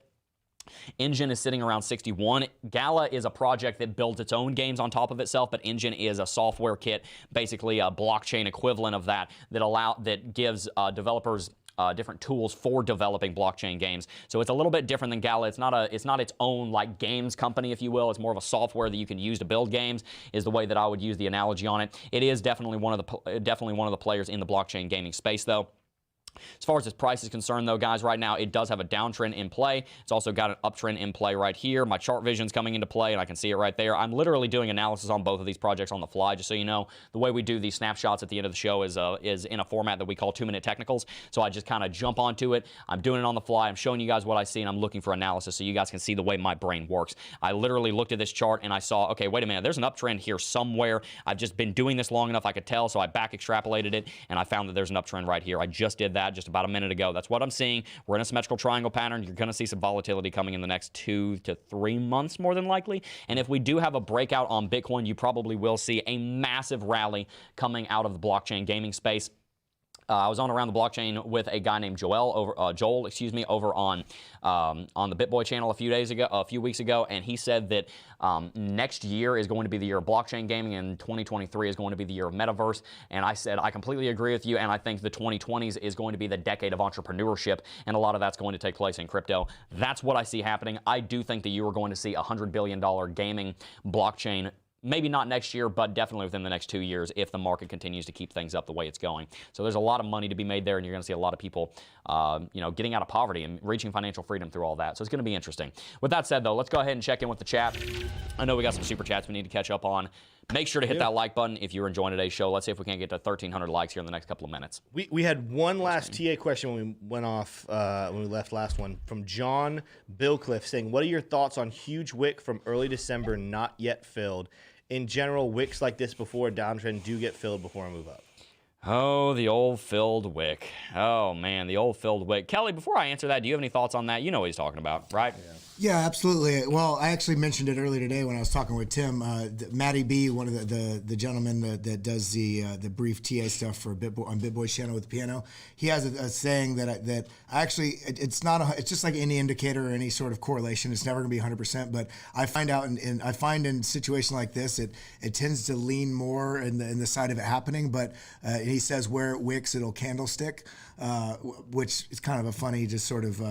Enjin is sitting around 61. Gala is a project that builds its own games on top of itself, but Enjin is a software kit, basically a blockchain equivalent of that, that gives developers different tools for developing blockchain games. So it's a little bit different than Gala. It's not its own like games company, if you will. It's more of a software that you can use to build games, is the way that I would use the analogy on it. It is definitely one of the players in the blockchain gaming space, though. As far as its price is concerned, though, guys, right now it does have a downtrend in play. It's also got an uptrend in play right here. My chart vision's coming into play, and I can see it right there. I'm literally doing analysis on both of these projects on the fly, just so you know. The way we do these snapshots at the end of the show is in a format that we call 2-minute technicals. So I just kind of jump onto it. I'm doing it on the fly. I'm showing you guys what I see, and I'm looking for analysis so you guys can see the way my brain works. I literally looked at this chart, and I saw, okay, wait a minute, there's an uptrend here somewhere. I've just been doing this long enough I could tell, so I back extrapolated it, and I found that there's an uptrend right here. I just did that just about a minute ago. That's what I'm seeing. We're in a symmetrical triangle pattern. You're going to see some volatility coming in the next 2 to 3 months, more than likely. And if we do have a breakout on Bitcoin, you probably will see a massive rally coming out of the blockchain gaming space. I was on Around the Blockchain with a guy named Joel over on the BitBoy channel a few weeks ago, and he said that next year is going to be the year of blockchain gaming, and 2023 is going to be the year of metaverse. And I said I completely agree with you, and I think the 2020s is going to be the decade of entrepreneurship, and a lot of that's going to take place in crypto. That's what I see happening. I do think that you are going to see a $100 billion gaming blockchain. Maybe not next year, but definitely within the next 2 years if the market continues to keep things up the way it's going. So there's a lot of money to be made there, and you're going to see a lot of people, getting out of poverty and reaching financial freedom through all that. So it's going to be interesting. With that said, though, let's go ahead and check in with the chat. I know we got some super chats we need to catch up on. Make sure to hit that like button if you're enjoying today's show. Let's see if we can't get to 1,300 likes here in the next couple of minutes. We had one last TA question when we went off, when we left last one, from John Billcliffe saying, what are your thoughts on huge wick from early December not yet filled? In general, wicks like this before a downtrend do get filled before a move up. Oh, the old filled wick. Oh, man, the old filled wick. Kelly, before I answer that, do you have any thoughts on that? You know what he's talking about, right? Yeah, absolutely. Well, I actually mentioned it earlier today when I was talking with Tim. Matty B, one of the gentlemen that does the brief TA stuff for BitBoy, on BitBoy's channel with the piano, he has a saying that I actually, it's just like any indicator or any sort of correlation. It's never going to be 100%, but I find out in situations like this, it tends to lean more in the side of it happening. But he says where it wicks, it'll candlestick, which is kind of a funny, just sort of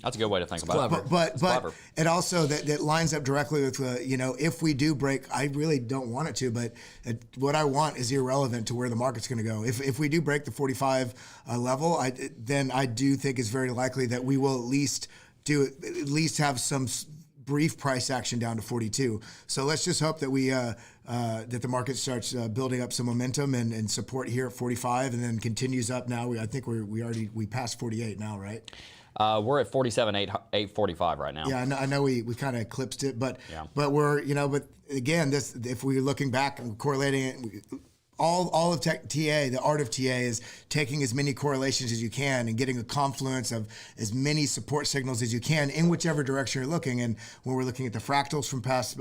That's a good way to think about it. But it also that lines up directly with if we do break, I really don't want it to, but what I want is irrelevant to where the market's going to go. If we do break the 45 level, then I do think it's very likely that we will at least have some brief price action down to 42. So let's just hope that that the market starts building up some momentum and support here at 45, and then continues up. Now I think we passed 48 now, right? We're at 47,845 right now. Yeah, I know we kind of eclipsed it, but yeah. but again, if we're looking back and correlating it, all of TA, the art of TA is taking as many correlations as you can and getting a confluence of as many support signals as you can in whichever direction you're looking. And when we're looking at the fractals from past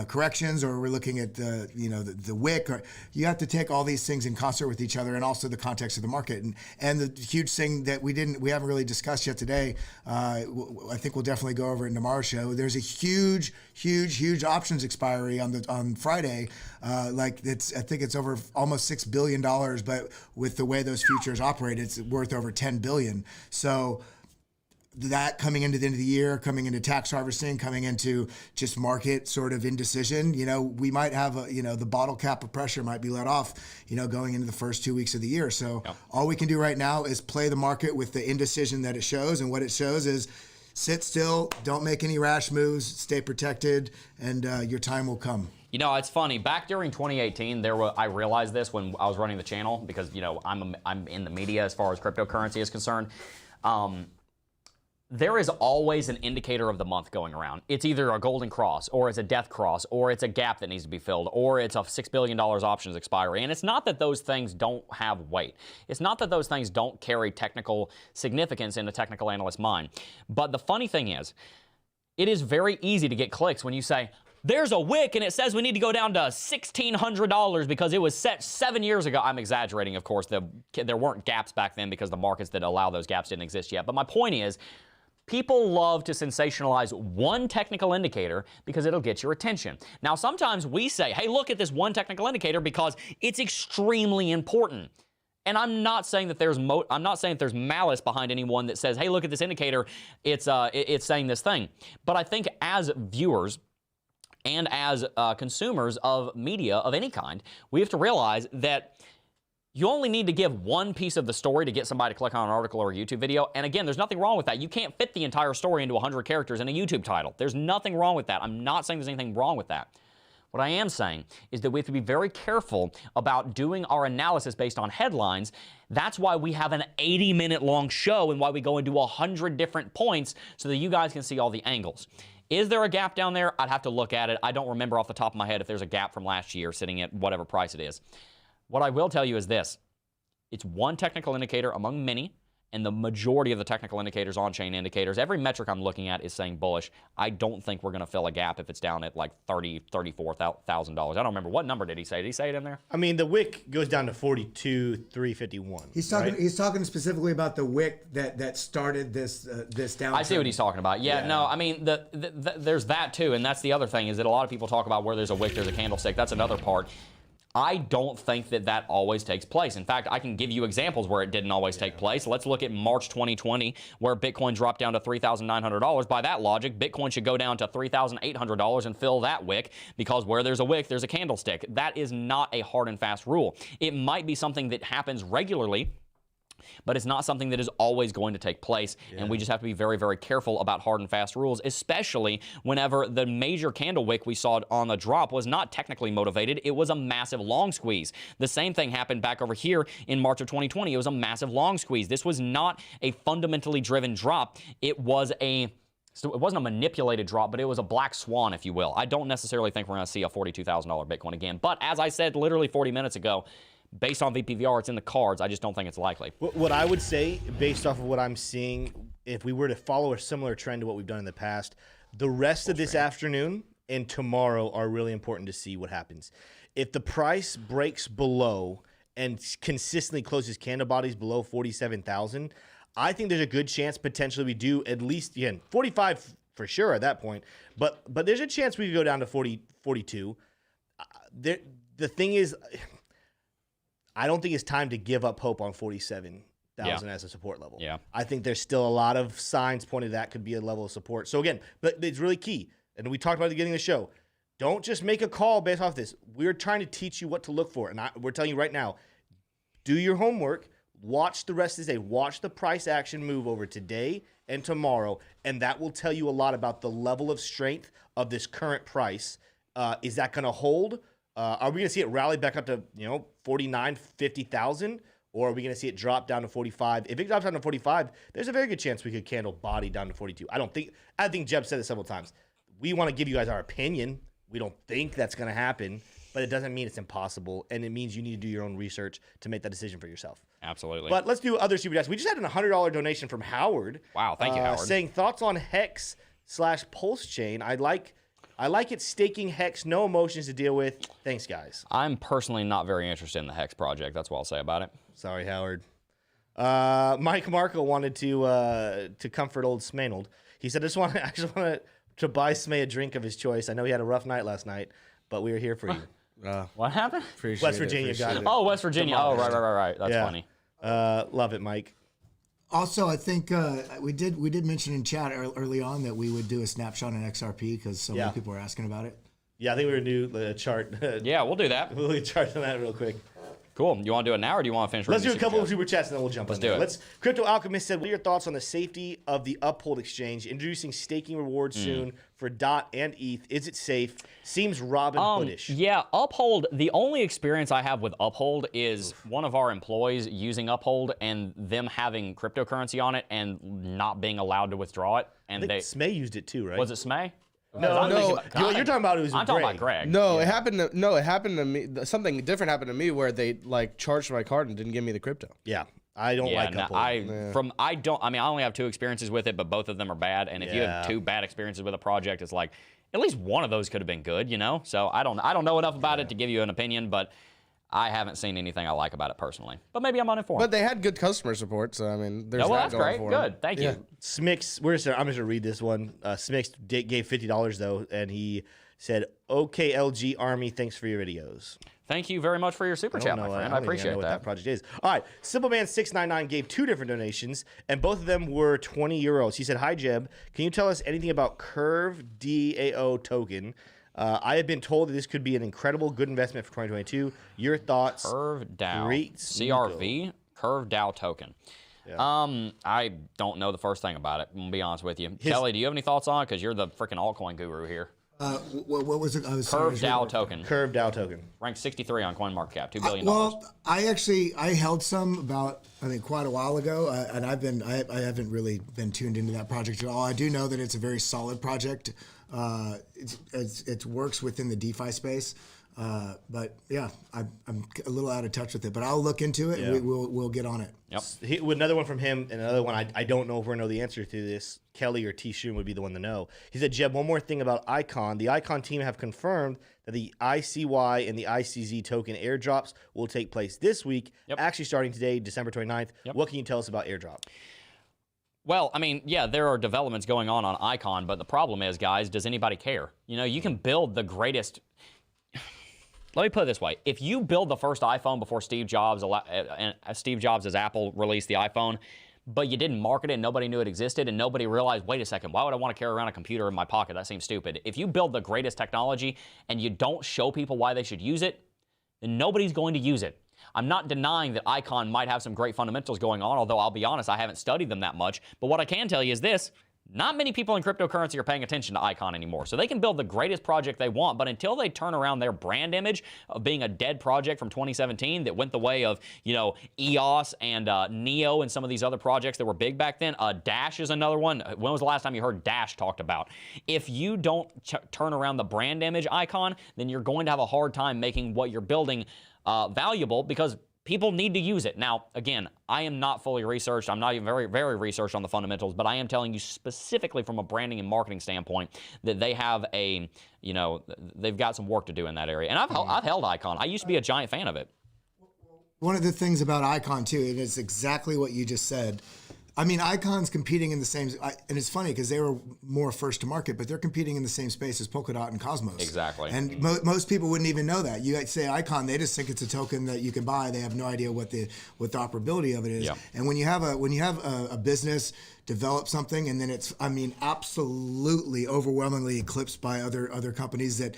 corrections, or we're looking at the wick, you have to take all these things in concert with each other, and also the context of the market. And the huge thing that we haven't really discussed yet today, I think we'll definitely go over it in tomorrow's show. There's a huge options expiry on Friday. I think it's over almost $6 billion, but with the way those futures operate, it's worth over $10 billion. So that coming into the end of the year, coming into tax harvesting, coming into just market sort of indecision, we might have the bottle cap of pressure might be let off, going into the first 2 weeks of the year. So all we can do right now is play the market with the indecision that it shows. And what it shows is sit still, don't make any rash moves, stay protected, and your time will come. It's funny. Back during 2018, I realized this when I was running the channel, because I'm in the media as far as cryptocurrency is concerned. there is always an indicator of the month going around. It's either a golden cross, or it's a death cross, or it's a gap that needs to be filled, or it's a $6 billion options expiry. And it's not that those things don't have weight. It's not that those things don't carry technical significance in the technical analyst's mind. But the funny thing is, it is very easy to get clicks when you say, there's a wick and it says we need to go down to $1,600 because it was set 7 years ago. I'm exaggerating, of course. There weren't gaps back then because the markets that allow those gaps didn't exist yet. But my point is, people love to sensationalize one technical indicator because it'll get your attention. Now, sometimes we say, hey, look at this one technical indicator because it's extremely important. And I'm not saying that there's malice behind anyone that says, hey, look at this indicator, it's saying this thing. But I think as viewers and as consumers of media of any kind, we have to realize that you only need to give one piece of the story to get somebody to click on an article or a YouTube video. And again, there's nothing wrong with that. You can't fit the entire story into 100 characters in a YouTube title. There's nothing wrong with that. I'm not saying there's anything wrong with that. What I am saying is that we have to be very careful about doing our analysis based on headlines. That's why we have an 80-minute long show and why we go into 100 different points so that you guys can see all the angles. Is there a gap down there? I'd have to look at it. I don't remember off the top of my head if there's a gap from last year sitting at whatever price it is. What I will tell you is this. It's one technical indicator among many, and the majority of the technical indicators, on-chain indicators, every metric I'm looking at is saying bullish. I don't think we're going to fill a gap if it's down at like $34,000. I don't remember. What number did he say? Did he say it in there? I mean, the wick goes down to 42,351. He's talking. right? He's talking specifically about the wick that started this downtrend. I see what he's talking about. Yeah, no, I mean, there's that too, and that's the other thing is that a lot of people talk about where there's a wick, there's a candlestick. That's another part. I don't think that always takes place. In fact, I can give you examples where it didn't always take place. Let's look at March 2020, where Bitcoin dropped down to $3,900. By that logic, Bitcoin should go down to $3,800 and fill that wick, because where there's a wick, there's a candlestick. That is not a hard and fast rule. It might be something that happens regularly, but it's not something that is always going to take place, and we just have to be very, very careful about hard and fast rules, especially whenever the major candle wick we saw on the drop was not technically motivated. It was a massive long squeeze. The same thing happened back over here in March of 2020. It was a massive long squeeze. This was not a fundamentally driven drop. It wasn't a manipulated drop, but it was a black swan, if you will. I don't necessarily think we're going to see a $42,000 Bitcoin again, but as I said literally 40 minutes ago, based on VPVR, it's in the cards. I just don't think it's likely. What I would say, based off of what I'm seeing, if we were to follow a similar trend to what we've done in the past, the rest of this afternoon and tomorrow are really important to see what happens. If the price breaks below and consistently closes candle bodies below 47,000, I think there's a good chance potentially we do at least, again, 45 for sure at that point, but there's a chance we could go down to 42. The thing is, I don't think it's time to give up hope on 47,000 as a support level. Yeah. I think there's still a lot of signs pointing that could be a level of support. So again, but it's really key. And we talked about at the beginning of the show. Don't just make a call based off this. We're trying to teach you what to look for. And we're telling you right now, do your homework, watch the rest of the day, watch the price action move over today and tomorrow, and that will tell you a lot about the level of strength of this current price. Is that going to hold? Are we going to see it rally back up to 49, 50,000, or are we going to see it drop down to 45? If it drops down to 45, there's a very good chance we could candle body down to 42. I think Jebb said it several times. We want to give you guys our opinion. We don't think that's going to happen, but it doesn't mean it's impossible, and it means you need to do your own research to make that decision for yourself. Absolutely. But let's do other super chats. We just had a $100 donation from Howard. Wow, thank you, Howard. Saying thoughts on Hex/Pulse Chain. I like it staking Hex, no emotions to deal with. Thanks, guys. I'm personally not very interested in the Hex project. That's what I'll say about it. Sorry, Howard. Mike Marco wanted to comfort old Smainold. He said, I just want to buy Smay a drink of his choice. I know he had a rough night last night, but we are here for you. What happened? West Virginia got it. Oh, West Virginia. Oh, right. That's funny. Love it, Mike. Also, I think we did mention in chat early on that we would do a snapshot on XRP because so many people were asking about it. Yeah, I think we were going to do a chart. Yeah, we'll do that. We'll do a chart on that real quick. Cool. You want to do it now, or do you want to finish? Let's do reading a the couple of super super chats and then we'll jump on do there. it. Crypto Alchemist said, what are your thoughts on the safety of the Uphold exchange? Introducing staking rewards soon for DOT and ETH. Is it safe? Seems Robin Hoodish. Yeah, Uphold, the only experience I have with Uphold is one of our employees using Uphold and them having cryptocurrency on it and not being allowed to withdraw it. I And think Smay used it too, right? was it Smay? No, you're talking about it was I'm talking about Greg. No, it happened to me. Something different happened to me where they like charged my card and didn't give me the crypto. Yeah, I don't like Uphold. I mean, I only have 2 experiences with it, but both of them are bad. And if you have 2 bad experiences with a project, it's like at least one of those could have been good, you know? So I don't know enough about it to give you an opinion, but I haven't seen anything I like about it personally. But maybe I'm uninformed. But they had good customer support, so I mean, there's well, that that's going great. for them. Good. Thank you. Smix, I'm just gonna read this one. Smix gave $50 though, and he said, "Okay, LG Army, thanks for your videos." Thank you very much for your super chat, my friend. I appreciate what that. project is. All right, Simpleman699 gave 2 different donations, and both of them were 20 euros. He said, "Hi Jebb, can you tell us anything about Curve DAO token? I have been told that this could be an incredible good investment for 2022. Your thoughts?" Curve DAO. Great CRV. Curve DAO token. I don't know the first thing about it. I'm going to be honest with you. Kelly, do you have any thoughts on it? Because you're the freaking altcoin guru here. What was it? Curve DAO token. Curve DAO token. Ranked 63 on CoinMarketCap. $2 billion. Well, I held some about, I think, quite a while ago, and I haven't really been tuned into that project at all. I do know that it's a very solid project. It works within the DeFi space. But yeah, I'm a little out of touch with it, but I'll look into it and we'll get on it. Yep. Another one from him, and another one I don't know if we're going to know the answer to this. Kelly or T. Shun would be the one to know. He said, "Jebb, one more thing about Icon. The Icon team have confirmed that the ICY and the ICZ token airdrops will take place this week, actually starting today, December 29th. What can you tell us about airdrop?" Well, I mean, yeah, there are developments going on Icon, but the problem is, guys, does anybody care? You know, you can build the greatest... Let me put it this way. If you build the first iPhone before Steve Jobs, as Apple released the iPhone, but you didn't market it and nobody knew it existed and nobody realized, wait a second, why would I want to carry around a computer in my pocket? That seems stupid. If you build the greatest technology and you don't show people why they should use it, then nobody's going to use it. I'm not denying that Icon might have some great fundamentals going on, although I'll be honest, I haven't studied them that much. But what I can tell you is this. Not many people in cryptocurrency are paying attention to Icon anymore. So they can build the greatest project they want, but until they turn around their brand image of being a dead project from 2017 that went the way of, you know, EOS and Neo and some of these other projects that were big back then, Dash is another one. When was the last time you heard Dash talked about? If you don't turn around the brand image Icon, then you're going to have a hard time making what you're building valuable, because people need to use it. Now, again, I am not fully researched. I'm not even very, very researched on the fundamentals, but I am telling you specifically from a branding and marketing standpoint that they have a, you know, they've got some work to do in that area. And I've held Icon. I used to be a giant fan of it. One of the things about Icon, too, and it's exactly what you just said. I mean, Icon's competing in the same, and it's funny because they were more first to market, but they're competing in the same space as Polkadot and Cosmos. Exactly. And most people wouldn't even know that. You say Icon, they just think it's a token that you can buy. They have no idea what the operability of it is. Yep. And when you have a business develop something and then it's, I mean, absolutely overwhelmingly eclipsed by other companies that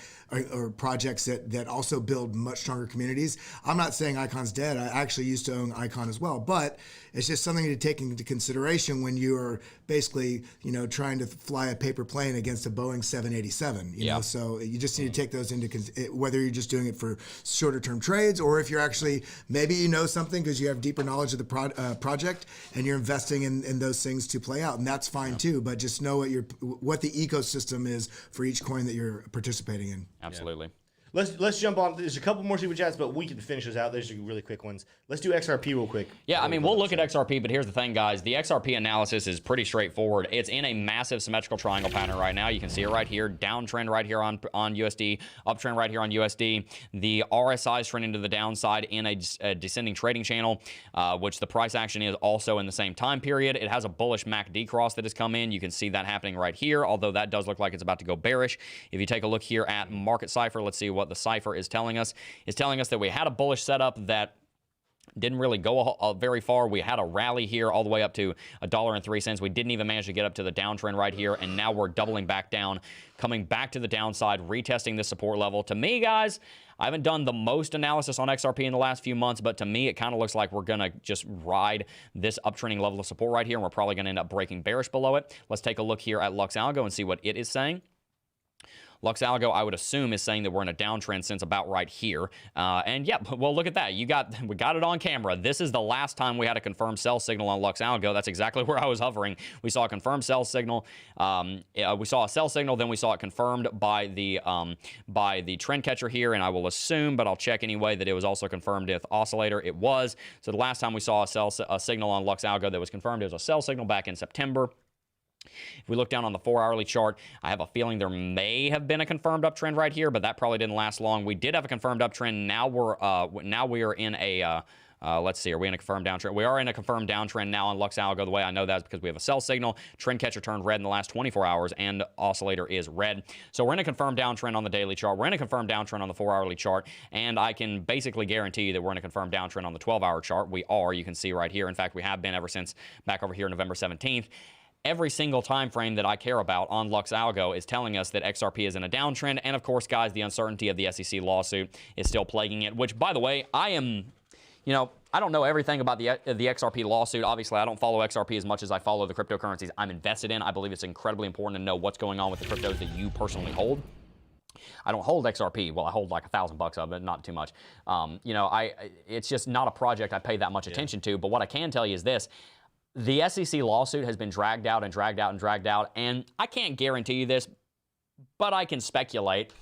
or projects that also build much stronger communities. I'm not saying Icon's dead. I actually used to own Icon as well, but it's just something to take into consideration when you are basically, you know, trying to fly a paper plane against a Boeing 787. You know, so you just need to take those into whether you're just doing it for shorter term trades or if you're actually maybe you know something because you have deeper knowledge of the project and you're investing in those things to play out, and that's fine too. But just know what the ecosystem is for each coin that you're participating in. Absolutely. Let's jump on. There's a couple more super chats, but we can finish those out. There's really quick ones. Let's do XRP real quick. Yeah, I mean, we'll look at XRP, but here's the thing, guys. The XRP analysis is pretty straightforward. It's in a massive symmetrical triangle pattern right now. You can see it right here. Downtrend right here on USD. Uptrend right here on USD. The RSI is trending to the downside in a descending trading channel, which the price action is also in the same time period. It has a bullish MACD cross that has come in. You can see that happening right here, although that does look like it's about to go bearish. If you take a look here at Market Cipher, let's see what the cipher is telling us. It's telling us that we had a bullish setup that Didn't really go very far. We had a rally here all the way up to $1.03. We didn't even manage to get up to the downtrend right here, and now we're doubling back down, coming back to the downside, retesting this support level. To me, guys, I haven't done the most analysis on XRP in the last few months, but to me, it kind of looks like we're going to just ride this uptrending level of support right here, and we're probably going to end up breaking bearish below it. Let's take a look here at Lux Algo and see what it is saying. Lux Algo, I would assume, is saying that we're in a downtrend since about right here. And yeah, well, look at that. We got it on camera. This is the last time we had a confirmed sell signal on Lux Algo. That's exactly where I was hovering. We saw a confirmed sell signal. We saw a sell signal, then we saw it confirmed by the trend catcher here, and I will assume, but I'll check anyway, that it was also confirmed with oscillator. It was. So the last time we saw a signal on Lux Algo that was confirmed, it was a sell signal back in September. If we look down on the 4-hourly chart, I have a feeling there may have been a confirmed uptrend right here, but that probably didn't last long. We did have a confirmed uptrend. Now we are in a let's see, are we in a confirmed downtrend? We are in a confirmed downtrend now on Lux Algo. The way I know that is because we have a sell signal. Trend catcher turned red in the last 24 hours, and oscillator is red. So we're in a confirmed downtrend on the daily chart. We're in a confirmed downtrend on the 4-hourly chart, and I can basically guarantee you that we're in a confirmed downtrend on the 12-hour chart. We are. You can see right here. In fact, we have been ever since back over here November 17th. Every single time frame that I care about on Lux Algo is telling us that XRP is in a downtrend. And of course, guys, the uncertainty of the SEC lawsuit is still plaguing it, which, by the way, I don't know everything about the XRP lawsuit. Obviously, I don't follow XRP as much as I follow the cryptocurrencies I'm invested in. I believe it's incredibly important to know what's going on with the cryptos that you personally hold. I don't hold XRP. Well, I hold like $1,000 of it, not too much. It's just not a project I pay that much attention to. But what I can tell you is this. The SEC lawsuit has been dragged out and dragged out and dragged out, and I can't guarantee you this, but I can speculate.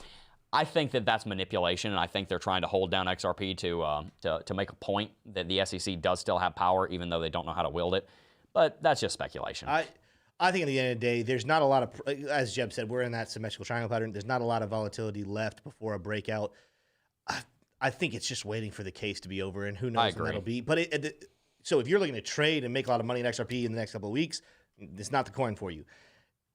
I think that that's manipulation, and I think they're trying to hold down XRP to make a point that the SEC does still have power, even though they don't know how to wield it. But that's just speculation. I think at the end of the day, there's not a lot of, as Jebb said, we're in that symmetrical triangle pattern. There's not a lot of volatility left before a breakout. I think it's just waiting for the case to be over, and who knows when that'll be. But so if you're looking to trade and make a lot of money in XRP in the next couple of weeks, it's not the coin for you.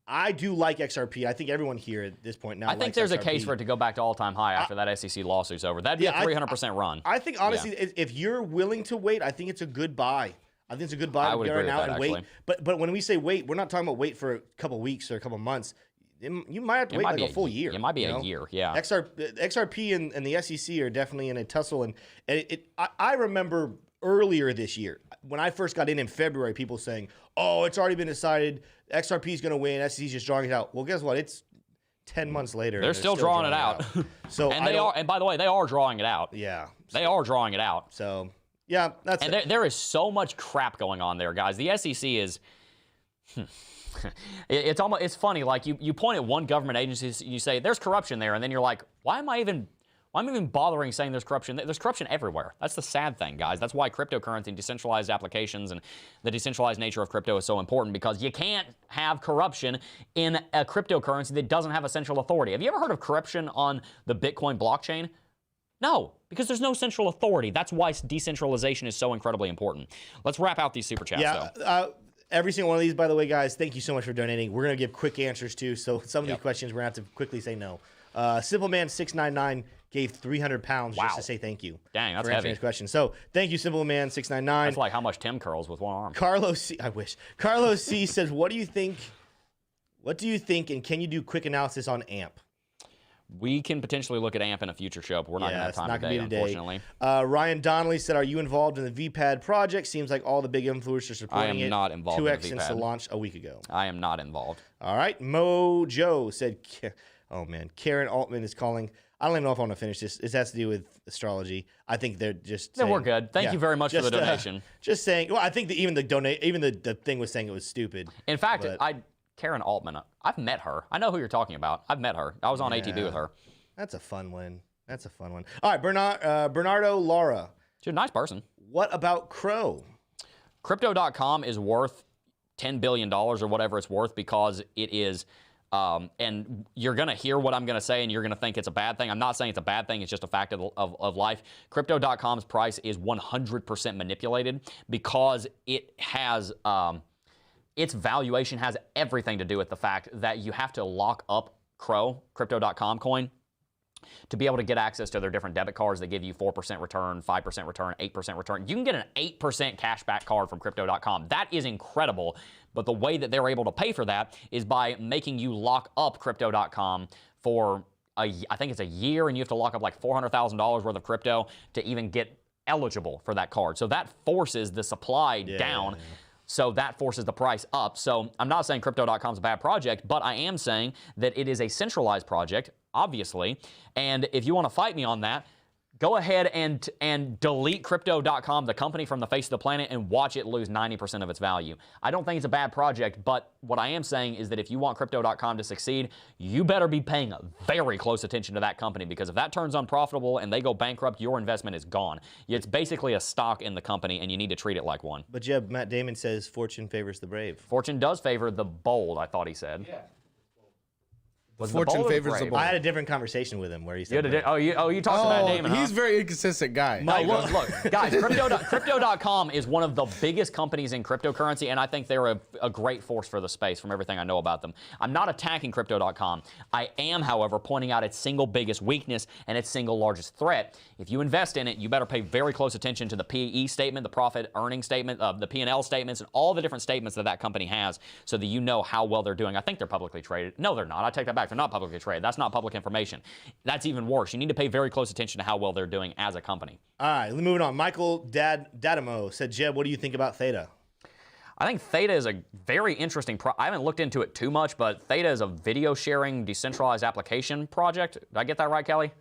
I do like XRP. I think everyone here at this point now. I think there's XRP. A case for it to go back to all-time high after that SEC lawsuit's over. That'd be a 300% run. I think honestly, if you're willing to wait, I think it's a good buy. I think it's a good buy to get right now and wait. But when we say wait, we're not talking about wait for a couple weeks or a couple months. You might have to wait like a full year. It might be a year, yeah. XRP and the SEC are definitely in a tussle, and I remember earlier this year, when I first got in February, people saying, oh, it's already been decided, XRP is going to win, SEC's just drawing it out. Well, guess what? It's 10 months later. They're still drawing it out. So and by the way, they are drawing it out. Yeah. They are drawing it out. So, yeah, that's it. And there is so much crap going on there, guys. The SEC is... it's funny, like you point at one government agency, you say, there's corruption there, and then you're like, why am I even bothering saying there's corruption? There's corruption everywhere. That's the sad thing, guys. That's why cryptocurrency and decentralized applications and the decentralized nature of crypto is so important, because you can't have corruption in a cryptocurrency that doesn't have a central authority. Have you ever heard of corruption on the Bitcoin blockchain? No, because there's no central authority. That's why decentralization is so incredibly important. Let's wrap out these super chats, though. Every single one of these, by the way, guys, thank you so much for donating. We're going to give quick answers, too. So some of these questions, we're going to have to quickly say no. Simpleman699 gave £300 just to say thank you. Dang, that's for answering heavy. His question. So thank you, Simpleman699. That's like how much Tim curls with one arm. Carlos C. I wish. Carlos C. says, what do you think, and can you do quick analysis on AMP? We can potentially look at AMP in a future show, but we're not going to have time today, unfortunately. Ryan Donnelly said, are you involved in the VPAD project? Seems like all the big influencers are supporting it. I am not involved in the VPAD. 2x since the launch a week ago. I am not involved. All right. Mojo said, oh, man, Karen Altman is calling. I don't even know if I want to finish this. This has to do with astrology. I think they're just saying, we're good. Thank you very much for the donation. Just saying. Well, I think that even the thing was saying it was stupid. In fact, Karen Altman, I've met her. I know who you're talking about. I've met her. I was on ATB with her. That's a fun one. All right, Bernardo Lara. She's a nice person. What about Crow? Crypto.com is worth $10 billion or whatever it's worth because it is, and you're going to hear what I'm going to say and you're going to think it's a bad thing. I'm not saying it's a bad thing. It's just a fact of life. Crypto.com's price is 100% manipulated because it has... its valuation has everything to do with the fact that you have to lock up Crypto.com coin to be able to get access to their different debit cards that give you 4% return, 5% return, 8% return. You can get an 8% cashback card from Crypto.com. That is incredible. But the way that they're able to pay for that is by making you lock up Crypto.com for, I think it's a year, and you have to lock up like $400,000 worth of crypto to even get eligible for that card. So that forces the supply down. So that forces the price up. So I'm not saying Crypto.com is a bad project, but I am saying that it is a centralized project, obviously. And if you want to fight me on that, go ahead and delete Crypto.com, the company, from the face of the planet, and watch it lose 90% of its value. I don't think it's a bad project, but what I am saying is that if you want Crypto.com to succeed, you better be paying very close attention to that company, because if that turns unprofitable and they go bankrupt, your investment is gone. It's basically a stock in the company, and you need to treat it like one. But Jebb, Matt Damon says fortune favors the brave. Fortune does favor the bold, I thought he said. Yeah. Was Fortune favors the bold. I had a different conversation with him where he said, you talked about Damon, He's a very inconsistent guy. Look, guys, Crypto.com is one of the biggest companies in cryptocurrency, and I think they're a great force for the space from everything I know about them. I'm not attacking Crypto.com. I am, however, pointing out its single biggest weakness and its single largest threat. If you invest in it, you better pay very close attention to the PE statement, the profit earning statement, the P&L statements, and all the different statements that that company has, so that you know how well they're doing. I think they're publicly traded. No, they're not. I take that back. They're not publicly traded. That's not public information. That's even worse. You need to pay very close attention to how well they're doing as a company. All right, moving on. Michael Dadamo said, Jebb, what do you think about Theta? I think Theta is a very interesting I haven't looked into it too much, but Theta is a video sharing decentralized application project. Did I get that right, Kelly?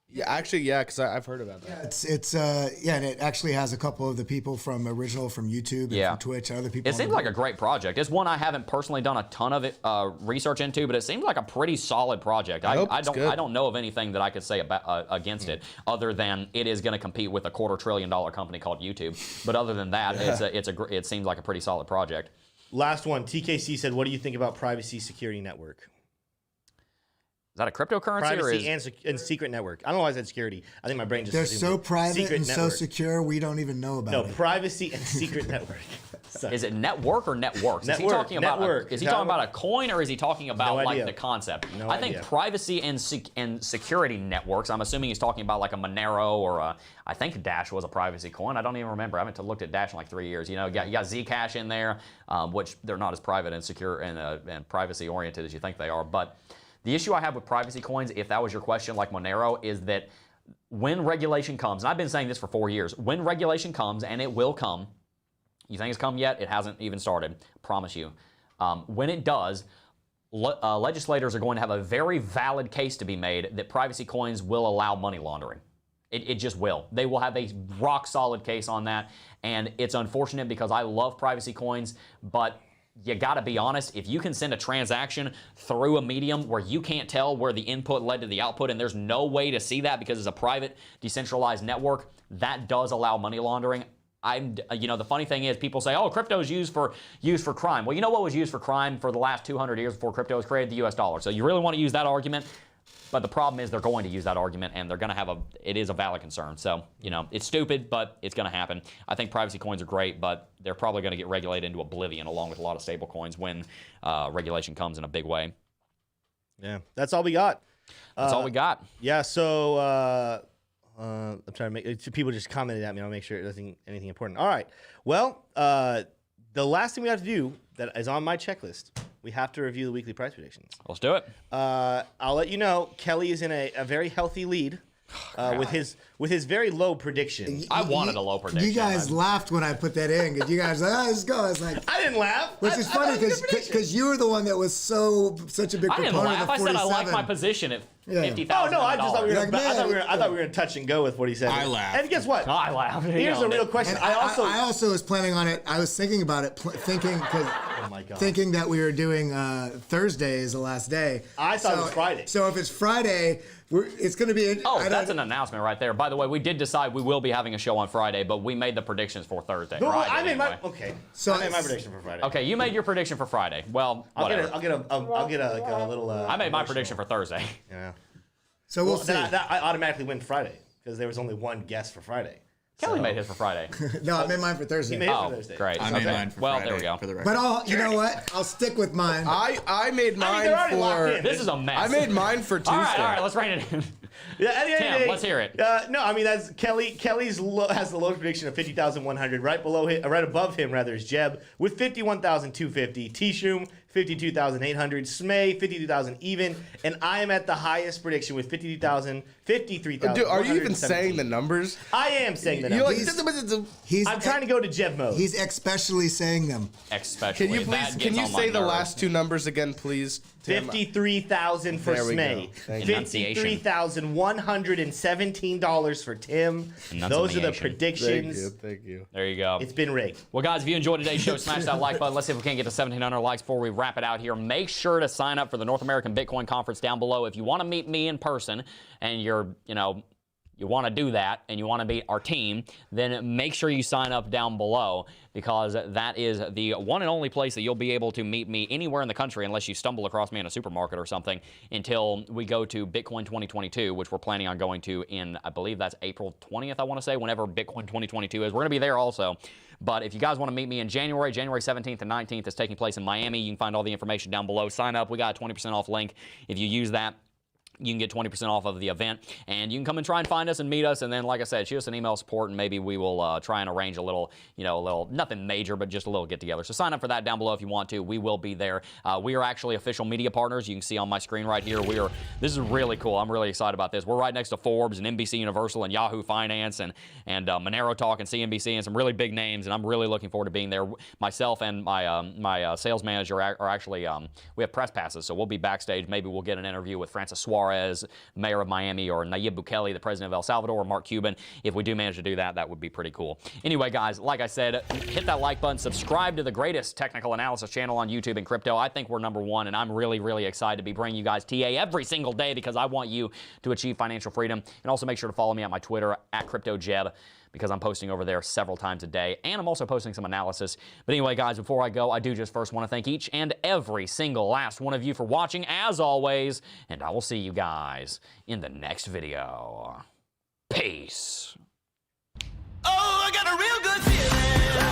Yeah, actually, yeah, because I've heard about that. Yeah, and it actually has a couple of the people from YouTube and from Twitch and other people. It seems like a great project. It's one I haven't personally done a ton of research into, but it seems like a pretty solid project. I don't know of anything that I could say about against it, other than it is going to compete with a $250 billion company called YouTube. But other than that, it seems like a pretty solid project. Last one. TKC said, what do you think about privacy security network? Is that a cryptocurrency? Privacy and secret network. I don't know why I said security. I think my brain just... They're so private and network. so secure, we don't even know about it. No, privacy and secret network. Is it network or networks? Network. Is he talking about network. Is he talking about a coin, or is he talking about like the concept? No I think privacy and security networks, I'm assuming he's talking about like a Monero or I think Dash was a privacy coin. I don't even remember. I haven't looked at Dash in like 3 years. You know, you got Zcash in there, which they're not as private and secure and privacy oriented as you think they are. But the issue I have with privacy coins, if that was your question, like Monero, is that when regulation comes, and I've been saying this for 4 years, when regulation comes, and it will come, you think it's come yet? It hasn't even started, promise you. When it does, legislators are going to have a very valid case to be made that privacy coins will allow money laundering. It just will. They will have a rock solid case on that, and it's unfortunate because I love privacy coins, but you gotta be honest, if you can send a transaction through a medium where you can't tell where the input led to the output, and there's no way to see that because it's a private, decentralized network, that does allow money laundering. The funny thing is, people say, oh, crypto is used for crime. Well, you know what was used for crime for the last 200 years before crypto was created? The US dollar. So you really want to use that argument? But the problem is they're going to use that argument, and they're going to have it is a valid concern. So, it's stupid, but it's going to happen. I think privacy coins are great, but they're probably going to get regulated into oblivion along with a lot of stable coins when regulation comes in a big way. Yeah, that's all we got. That's all we got. Yeah, so I'm trying to make people just commented at me. I'll make sure it doesn't anything important. All right. Well, the last thing we have to do that is on my checklist, we have to review the weekly price predictions. Let's do it. I'll let you know, Kelly is in a very healthy lead with his very low prediction. I wanted a low prediction. You guys laughed when I put that in because you guys were like, let's go. I was like, I didn't laugh. Which is funny because you were the one that was such a big proponent of 47. I said I like my position at $50,000. Oh no, I just thought we were. Like, I thought we were gonna touch and go with what he said. I laughed. And guess what? I laughed. Here's a real question. And I also was planning on it. I was thinking about it, thinking that we were doing Thursday as the last day. I thought it was Friday. So if it's Friday, it's going to be. That's an announcement right there. By the way, we did decide we will be having a show on Friday, but we made the predictions for Thursday. No, right? I made my prediction for Friday. Okay, you made your prediction for Friday. Well, I'll get a little. I made my prediction for Thursday. Yeah. So we'll see. That I automatically win Friday because there was only one guest for Friday. Kelly made his for Friday. No, I made mine for Thursday. He made it Oh, for Thursday. great. I made Okay. mine for Well, Friday, there we go. for the record. But you know what? I'll stick with mine. I made mine they're already locked in. This is a mess. I made mine for Tuesday. All right, let's rein it in. Yeah, at the end of the Tim, day, let's hear it. No, I mean that's Kelly's has the lowest prediction of 50,100. Right below him, right above him rather, is Jebb with 51,250. T-Shoom 52,800. Smay 52,000 even, and I am at the highest prediction with 53,000. Dude, are you even saying the numbers? I am saying the You're numbers. like, I'm trying to go to Jebb mode. He's especially saying them. Especially. can you that please gets on my say the nerves. last two numbers again, please? Tim? 53,000 for There we Smay. go. Thank you. $53,117 for Tim. Those are the Enunciation. predictions. Thank you. There you go. It's been rigged. Well, guys, if you enjoyed today's show, smash that like button. Let's see if we can't get to 1,700 likes before we wrap it out here. Make sure to sign up for the North American Bitcoin Conference down below. If you want to meet me in person and you want to do that and you want to meet our team, then make sure you sign up down below, because that is the one and only place that you'll be able to meet me anywhere in the country, unless you stumble across me in a supermarket or something, until we go to Bitcoin 2022, which we're planning on going to in, I believe that's April 20th, I want to say, whenever Bitcoin 2022 is. We're going to be there also. But if you guys want to meet me in January 17th and 19th, it's taking place in Miami. You can find all the information down below. Sign up. We got a 20% off link. If you use that, you can get 20% off of the event, and you can come and try and find us and meet us. And then, like I said, shoot us an email support, and maybe we will try and arrange a little, nothing major, but just a little get together. So sign up for that down below if you want to. We will be there. We are actually official media partners. You can see on my screen right here. This is really cool. I'm really excited about this. We're right next to Forbes and NBC Universal and Yahoo Finance and Monero Talk and CNBC and some really big names. And I'm really looking forward to being there. Myself and my sales manager are actually we have press passes, so we'll be backstage. Maybe we'll get an interview with Francis Suarez, mayor of Miami, or Nayib Bukele, the president of El Salvador, or Mark Cuban. If we do manage to do that, that would be pretty cool. Anyway, guys, like I said, hit that like button, subscribe to the greatest technical analysis channel on YouTube in crypto. I think we're #1, and I'm really, really excited to be bringing you guys TA every single day, because I want you to achieve financial freedom. And also make sure to follow me at my Twitter, @CryptoJebb, because I'm posting over there several times a day, and I'm also posting some analysis. But anyway, guys, before I go, I do just first want to thank each and every single last one of you for watching, as always, and I will see you guys in the next video. Peace. Oh, I got a real good feeling.